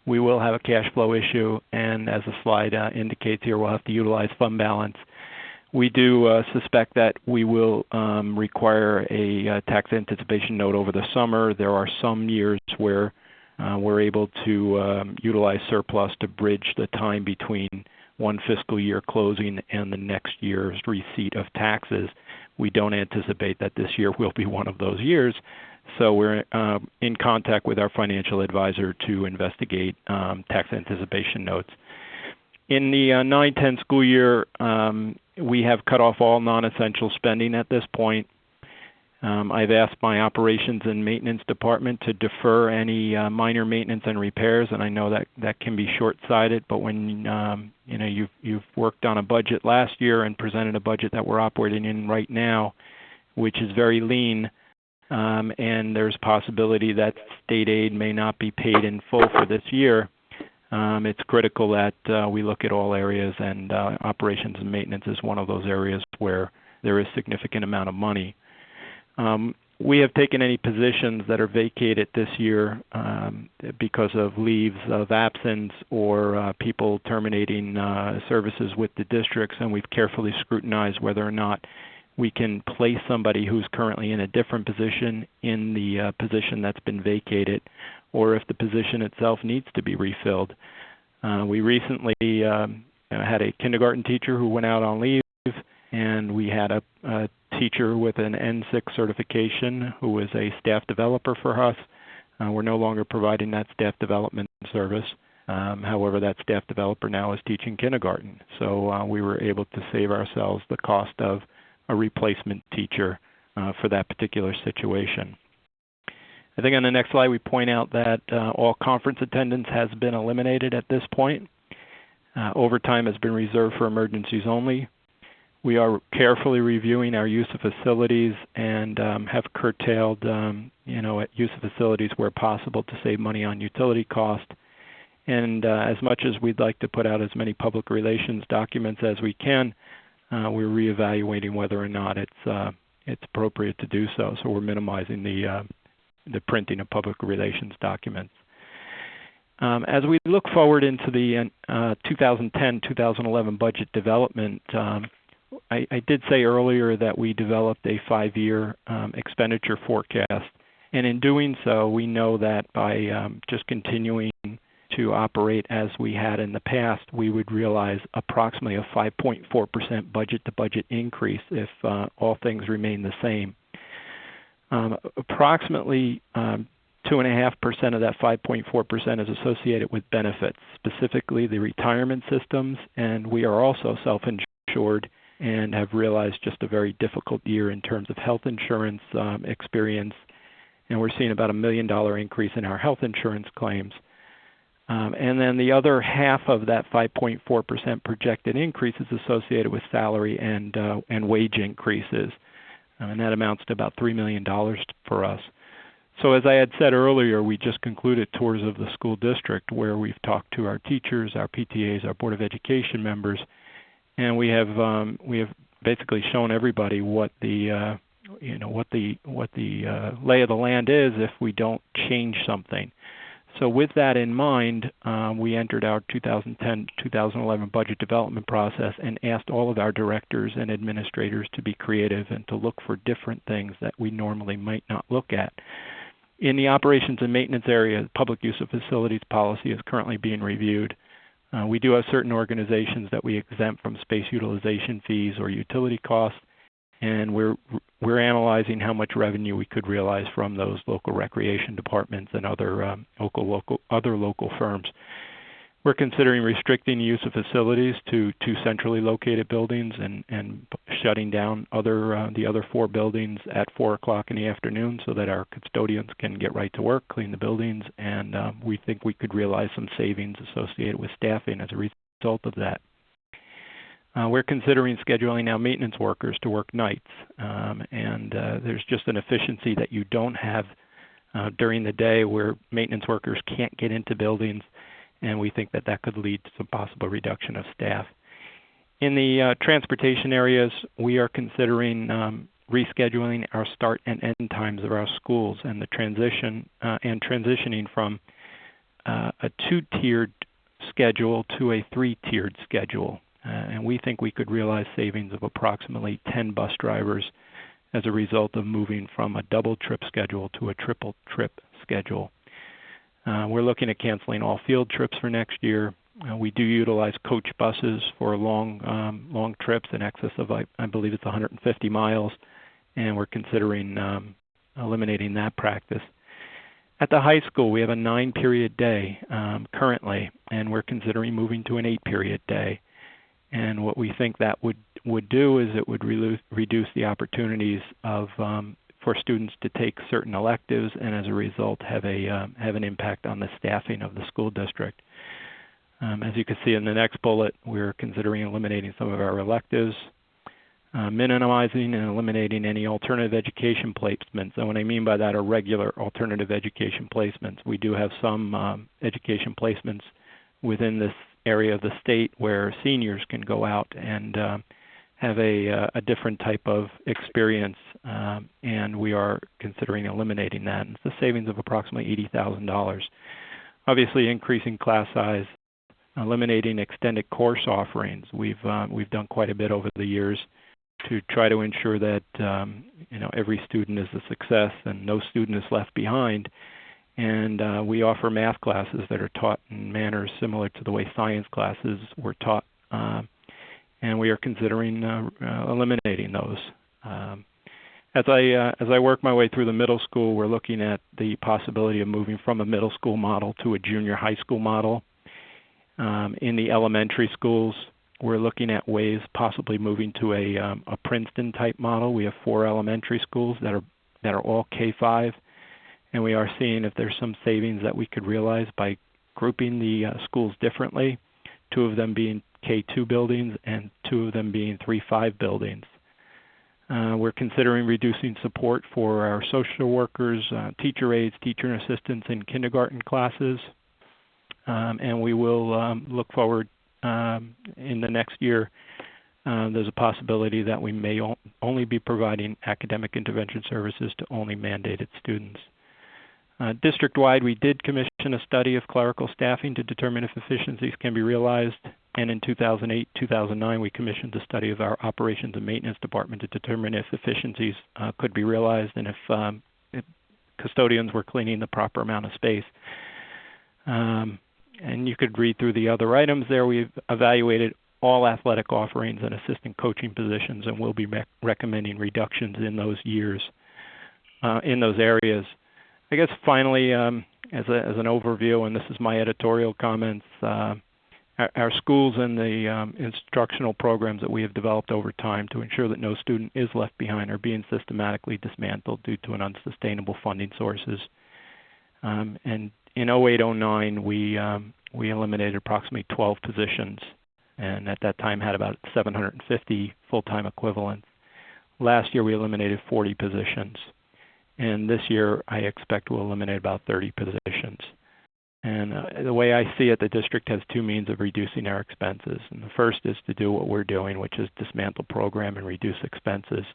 we will have a cash flow issue, and as the slide indicates here, we'll have to utilize fund balance. We do suspect that we will require a tax anticipation note over the summer. There are some years where we're able to utilize surplus to bridge the time between one fiscal year closing and the next year's receipt of taxes. We don't anticipate that this year will be one of those years, so we're in contact with our financial advisor to investigate tax anticipation notes. In the 9-10 school year, we have cut off all non-essential spending at this point. I've asked my operations and maintenance department to defer any minor maintenance and repairs, and I know that can be short-sighted. But when you've worked on a budget last year and presented a budget that we're operating in right now, which is very lean, and there's possibility that state aid may not be paid in full for this year, it's critical that we look at all areas, and operations and maintenance is one of those areas where there is significant amount of money. We have taken any positions that are vacated this year because of leaves of absence or people terminating services with the districts, and we've carefully scrutinized whether or not we can place somebody who's currently in a different position in the position that's been vacated, or if the position itself needs to be refilled. We recently had a kindergarten teacher who went out on leave, and we had a teacher with an N6 certification who was a staff developer for us. We're no longer providing that staff development service. However, that staff developer now is teaching kindergarten. So we were able to save ourselves the cost of a replacement teacher for that particular situation. I think on the next slide we point out that all conference attendance has been eliminated at this point. Overtime has been reserved for emergencies only. We are carefully reviewing our use of facilities and have curtailed use of facilities where possible to save money on utility cost. And as much as we'd like to put out as many public relations documents as we can, we're reevaluating whether or not it's appropriate to do so. So we're minimizing the printing of public relations documents. As we look forward into the 2010-2011 budget development, I did say earlier that we developed a 5-year expenditure forecast, and in doing so, we know that by just continuing to operate as we had in the past, we would realize approximately a 5.4% budget-to-budget increase if all things remain the same. Approximately 2.5% of that 5.4% is associated with benefits, specifically the retirement systems, and we are also self-insured and have realized just a very difficult year in terms of health insurance experience, and we're seeing about $1 million increase in our health insurance claims. And then the other half of that 5.4% projected increase is associated with salary and wage increases, and that amounts to about $3 million for us. So as I had said earlier, we just concluded tours of the school district where we've talked to our teachers, our PTAs, our Board of Education members, and we have basically shown everybody what the lay of the land is if we don't change something. So with that in mind, we entered our 2010-2011 budget development process and asked all of our directors and administrators to be creative and to look for different things that we normally might not look at. In the operations and maintenance area, public use of facilities policy is currently being reviewed. We do have certain organizations that we exempt from space utilization fees or utility costs, and we're analyzing how much revenue we could realize from those local recreation departments and other local firms. We're considering restricting the use of facilities to centrally located buildings and shutting down the other 4 buildings at 4 o'clock in the afternoon so that our custodians can get right to work, clean the buildings, and we think we could realize some savings associated with staffing as a result of that. We're considering scheduling now maintenance workers to work nights, and there's just an efficiency that you don't have during the day where maintenance workers can't get into buildings, and we think that could lead to some possible reduction of staff. In the transportation areas, we are considering rescheduling our start and end times of our schools and the transitioning from a 2-tiered schedule to a 3-tiered schedule. And we think we could realize savings of approximately 10 bus drivers as a result of moving from a double trip schedule to a triple trip schedule. We're looking at canceling all field trips for next year. We do utilize coach buses for long trips in excess of, I believe it's 150 miles, and we're considering eliminating that practice. At the high school, we have a 9-period day currently, and we're considering moving to an 8-period day. And what we think that would do is it would reduce the opportunities for students to take certain electives, and as a result have an impact on the staffing of the school district. As you can see in the next bullet, we're considering eliminating some of our electives, minimizing and eliminating any alternative education placements. And what I mean by that are regular alternative education placements. We do have some education placements within this area of the state where seniors can go out and have a different type of experience, and we are considering eliminating that. It's a savings of approximately $80,000. Obviously, increasing class size, eliminating extended course offerings. We've done quite a bit over the years to try to ensure that every student is a success and no student is left behind. And we offer math classes that are taught in manners similar to the way science classes were taught, and we are considering eliminating those. As I work my way through the middle school, we're looking at the possibility of moving from a middle school model to a junior high school model. In the elementary schools, we're looking at ways possibly moving to a Princeton type model. We have 4 elementary schools that are all K-5. And we are seeing if there's some savings that we could realize by grouping the schools differently, 2 of them being K2 buildings and 2 of them being 3-5 buildings. We're considering reducing support for our social workers, teacher aides, teacher assistants in kindergarten classes. And we will look forward in the next year there's a possibility that we may only be providing academic intervention services to only mandated students. District-wide, we did commission a study of clerical staffing to determine if efficiencies can be realized, and in 2008-2009, we commissioned a study of our operations and maintenance department to determine if efficiencies could be realized and if custodians were cleaning the proper amount of space. And you could read through the other items there. We've evaluated all athletic offerings and assistant coaching positions, and we'll be recommending reductions in those years, in those areas. I guess finally, as an overview, and this is my editorial comments, our schools and the instructional programs that we have developed over time to ensure that no student is left behind are being systematically dismantled due to an unsustainable funding sources. And in 2008-09, we eliminated approximately 12 positions, and at that time had about 750 full-time equivalents. Last year, we eliminated 40 positions. And this year, I expect we'll eliminate about 30 positions. And the way I see it, the district has two means of reducing our expenses. And the first is to do what we're doing, which is dismantle program and reduce expenses,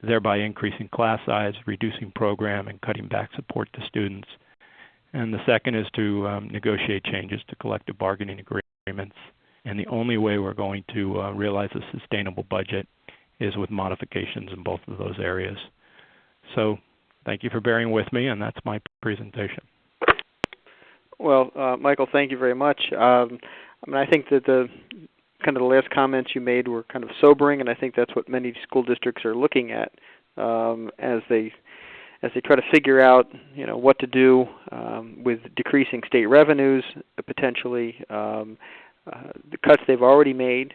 thereby increasing class size, reducing program, and cutting back support to students. And the second is to negotiate changes to collective bargaining agreements. And the only way we're going to realize a sustainable budget is with modifications in both of those areas. So thank you for bearing with me, and that's my presentation. Well, Michael, thank you very much. I think that the last comments you made were kind of sobering, and I think that's what many school districts are looking at as they try to figure out, what to do with decreasing state revenues, potentially the cuts they've already made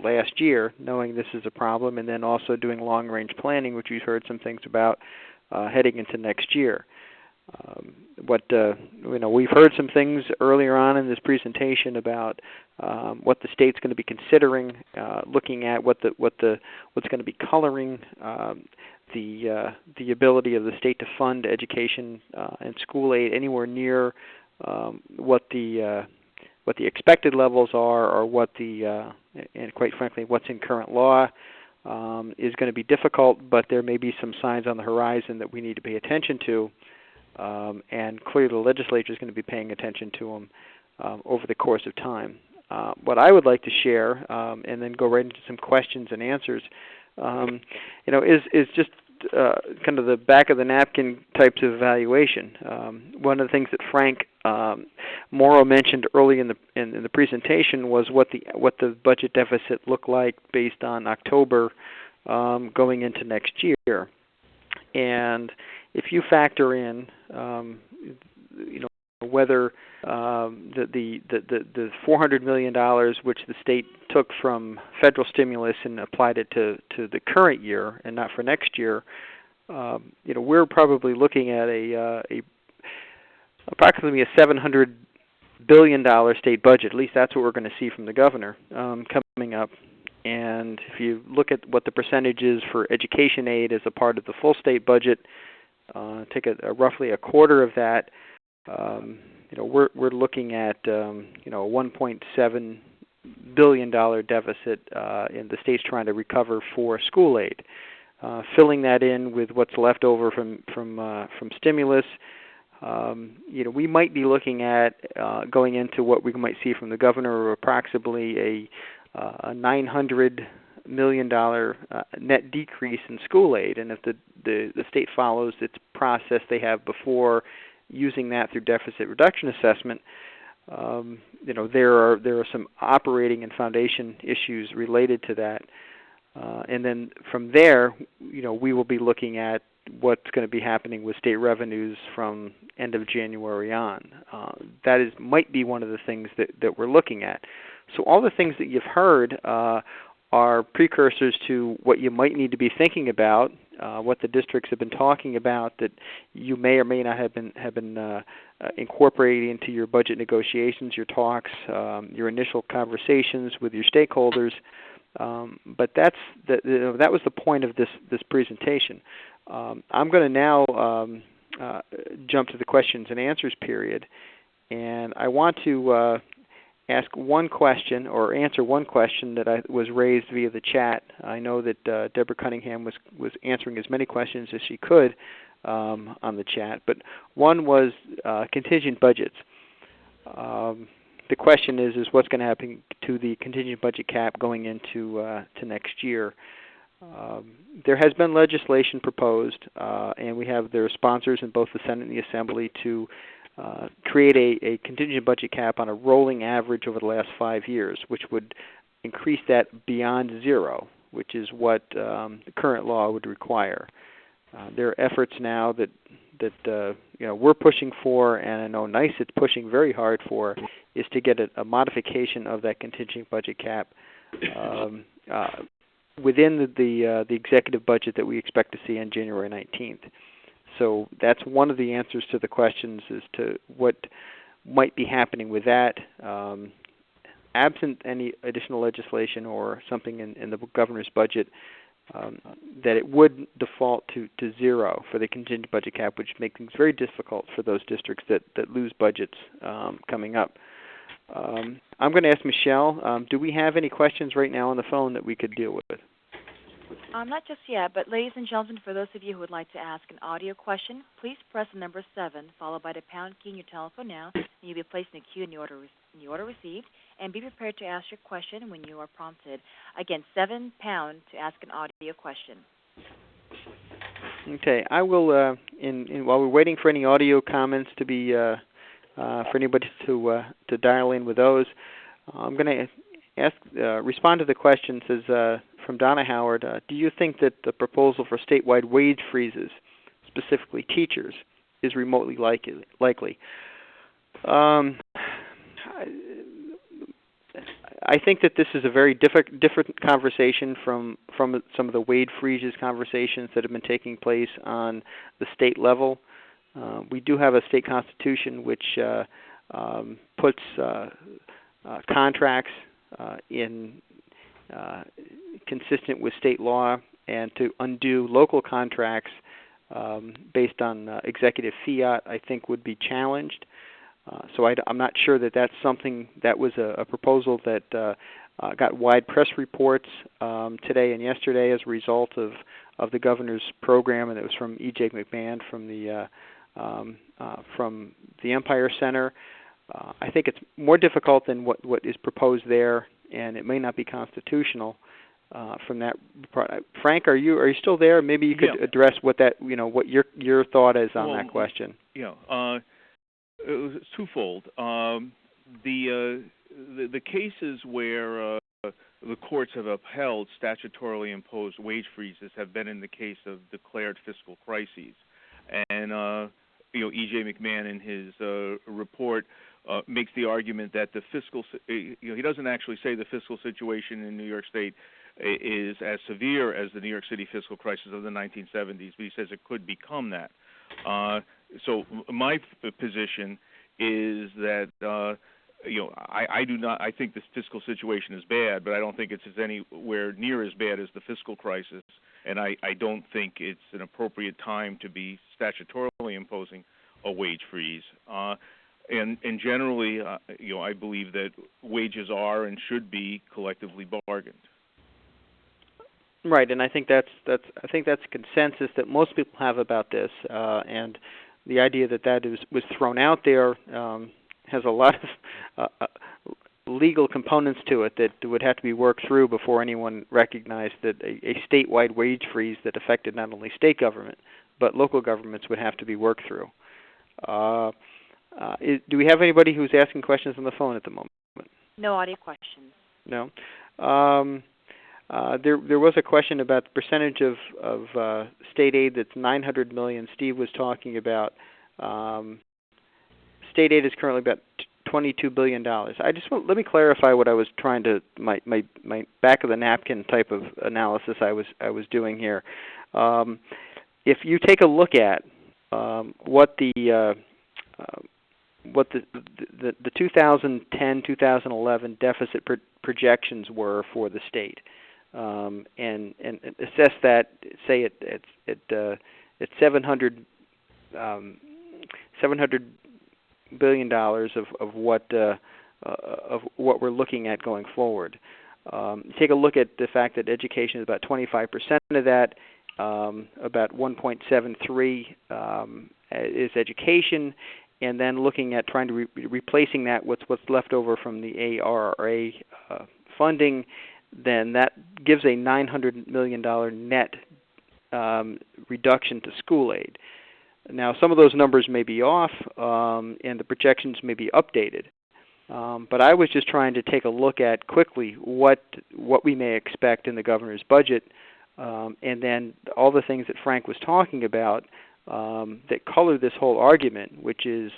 last year, knowing this is a problem, and then also doing long-range planning, which we've heard some things about heading into next year. We've heard some things earlier on in this presentation about what the state's going to be considering, looking at what's going to be coloring the ability of the state to fund education and school aid anywhere near what the expected levels are, or and quite frankly, what's in current law is going to be difficult, but there may be some signs on the horizon that we need to pay attention to, and clearly the legislature is going to be paying attention to them over the course of time. What I would like to share, and then go right into some questions and answers, is just kind of the back of the napkin types of evaluation. One of the things that Frank Morrow mentioned early in the presentation was what the budget deficit looked like based on October going into next year. And if you factor in, whether the $400 million which the state took from federal stimulus and applied it to the current year and not for next year, we're probably looking at approximately a $700 billion state budget. At least that's what we're going to see from the governor coming up. And if you look at what the percentage is for education aid as a part of the full state budget, take roughly a quarter of that. We're looking at a $1.7 billion deficit, and the state's trying to recover for school aid. Filling that in with what's left over from stimulus, we might be looking at going into what we might see from the governor, approximately a $900 million net decrease in school aid, and if the state follows its process they have before, using that through deficit reduction assessment, there are some operating and foundation issues related to that, and then from there, we will be looking at what's going to be happening with state revenues from end of January on. That might be one of the things that we're looking at. So all the things that you've heard are precursors to what you might need to be thinking about, what the districts have been talking about that you may or may not have been incorporating into your budget negotiations, your talks, your initial conversations with your stakeholders. But that was the point of this presentation. I'm going to now jump to the questions and answers period, and I want to ask one question or answer one question that was raised via the chat. I know that Deborah Cunningham was answering as many questions as she could on the chat, but one was contingent budgets. The question is what's going to happen to the contingent budget cap going into to next year. There has been legislation proposed, and we have their sponsors in both the Senate and the Assembly to create a contingent budget cap on a rolling average over the last 5 years, which would increase that beyond zero, which is what the current law would require. There are efforts now that we're pushing for, and I know NICE is pushing very hard for, is to get a modification of that contingent budget cap within the executive budget that we expect to see on January 19th. So that's one of the answers to the questions as to what might be happening with that. Absent any additional legislation or something in the governor's budget, that it would default to zero for the contingent budget cap, which makes things very difficult for those districts that lose budgets coming up. I'm going to ask Michelle, do we have any questions right now on the phone that we could deal with? Not just yet, but ladies and gentlemen, for those of you who would like to ask an audio question, please press the number 7 followed by the pound key on your telephone now, and you'll be placed in the queue in the order received. And be prepared to ask your question when you are prompted. Again, 7 pound to ask an audio question. Okay, I will. While we're waiting for any audio comments to be for anybody to dial in with those, I'm going to respond to the question. Says from Donna Howard, do you think that the proposal for statewide wage freezes, specifically teachers, is remotely likely? I think that this is a very different conversation from some of the wage freezes conversations that have been taking place on the state level. We do have a state constitution which puts contracts in consistent with state law, and to undo local contracts based on executive fiat, I think would be challenged. So I'm not sure that that's something that was a proposal that got wide press reports today and yesterday as a result of the governor's program, and it was from E.J. McMahon from the Empire Center. I think it's more difficult than what is proposed there, and it may not be constitutional from that. Frank, are you still there? Maybe you could address what what your thought is on that question. Yeah. It's twofold. The cases where the courts have upheld statutorily imposed wage freezes have been in the case of declared fiscal crises, and E.J. McMahon in his report makes the argument that the fiscal he doesn't actually say the fiscal situation in New York State is as severe as the New York City fiscal crisis of the 1970s, but he says it could become that. So my position is that I do not. I think this fiscal situation is bad, but I don't think it's anywhere near as bad as the fiscal crisis, and I don't think it's an appropriate time to be statutorily imposing a wage freeze. And generally, I believe that wages are and should be collectively bargained. Right, and I think that's a consensus that most people have about this, and the idea that was thrown out there has a lot of legal components to it that would have to be worked through before anyone recognized that a statewide wage freeze that affected not only state government but local governments would have to be worked through. Do we have anybody who's asking questions on the phone at the moment? No audio questions. No. There was a question about the percentage of state aid that's $900 million. Steve was talking about state aid is currently about $22 billion. Let me clarify what I was trying to my back of the napkin type of analysis I was doing here. If you take a look at what the 2010-2011 deficit projections were for the state, and assess that, say at $700 billion of what what we're looking at going forward. Take a look at the fact that education is about 25% of that. About 1.73 is education, and then looking at trying to replacing that with what's left over from the ARRA funding, then that gives a $900 million net reduction to school aid. Now, some of those numbers may be off, and the projections may be updated. But I was just trying to take a look at quickly what we may expect in the governor's budget, and then all the things that Frank was talking about that color this whole argument, which is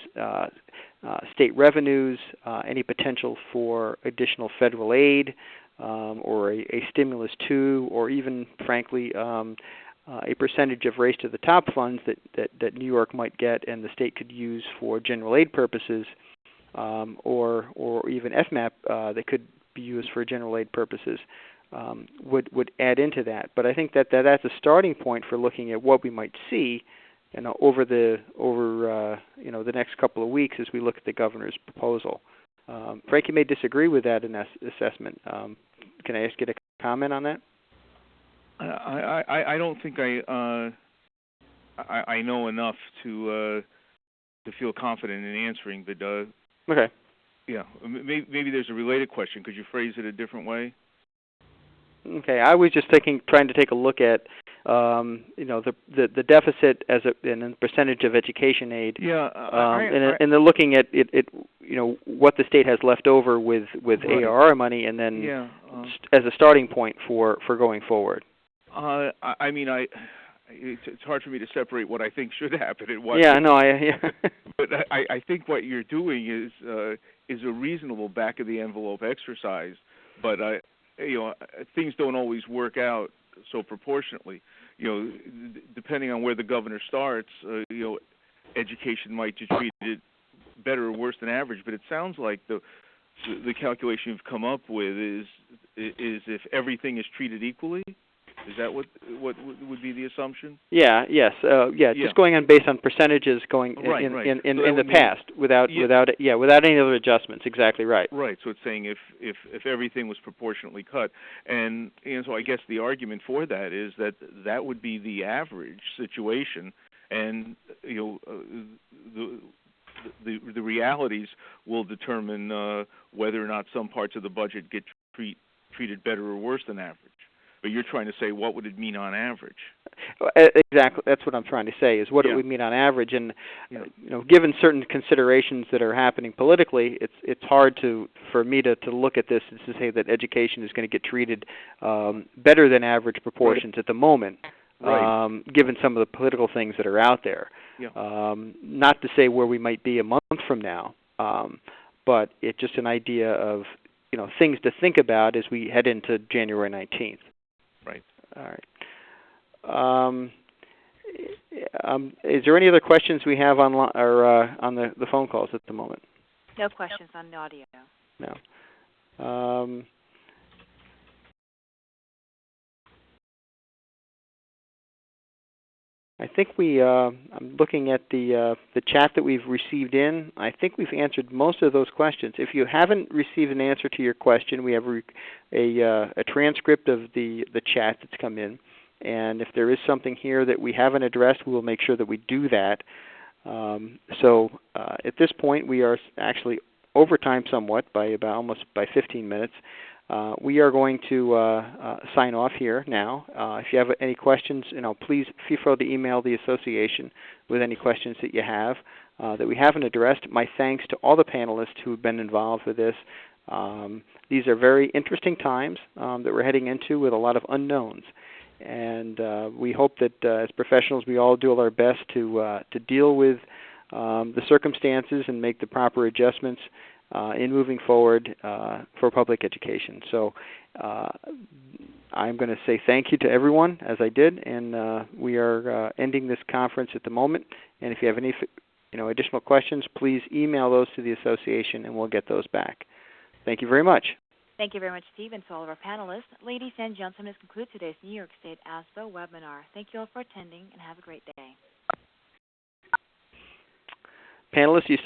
state revenues, any potential for additional federal aid, or a stimulus too, or even, frankly, a percentage of Race to the Top funds that New York might get and the state could use for general aid purposes, or even FMAP that could be used for general aid purposes, would add into that. But I think that's a starting point for looking at what we might see, over the next couple of weeks as we look at the governor's proposal. Frank, you may disagree with that assessment. Can I ask you to comment on that? I don't think I know enough to feel confident in answering, but okay. Yeah, maybe there's a related question. Could you phrase it a different way? Okay, I was just trying to take a look at the deficit as and the percentage of education aid. Yeah, and then looking at it, what the state has left over with right. ARR money, and then as a starting point for going forward. It's hard for me to separate what I think should happen and what. Yeah, no, But I think what you're doing is a reasonable back of the envelope exercise, but things don't always work out so proportionately. Depending on where the governor starts, education might be treated better or worse than average. But it sounds like the calculation you've come up with is if everything is treated equally. Is that what would be the assumption? Yeah. Yes. Just going on based on percentages going in the past without any other adjustments. Exactly right. Right. So it's saying if everything was proportionately cut, and so I guess the argument for that is that would be the average situation, and the realities will determine whether or not some parts of the budget get treated better or worse than average. But you're trying to say, what would it mean on average? Exactly. That's what I'm trying to say, is what it would mean on average. And given certain considerations that are happening politically, it's hard for me to look at this and to say that education is going to get treated better than average proportions at the moment, given some of the political things that are out there. Yeah. Not to say where we might be a month from now, but it's just an idea of things to think about as we head into January 19th. Right. All right. Is there any other questions we have on the phone calls at the moment? No questions on the audio. No. I think I'm looking at the chat that we've received in. I think we've answered most of those questions. If you haven't received an answer to your question, we have a transcript of the chat that's come in. And if there is something here that we haven't addressed, we will make sure that we do that. So at this point, we are actually over time somewhat by almost 15 minutes. We are going to sign off here now. If you have any questions, please feel free to email the association with any questions that you have that we haven't addressed. My thanks to all the panelists who have been involved with this. These are very interesting times that we're heading into with a lot of unknowns. And we hope that as professionals we all do our best to deal with the circumstances and make the proper adjustments in moving forward for public education. So I'm going to say thank you to everyone, as I did, and we are ending this conference at the moment. And if you have any additional questions, please email those to the association, and we'll get those back. Thank you very much. Thank you very much, Steve, and to all of our panelists. Ladies and gentlemen, this concludes today's New York State ASBO webinar. Thank you all for attending, and have a great day. Panelists, you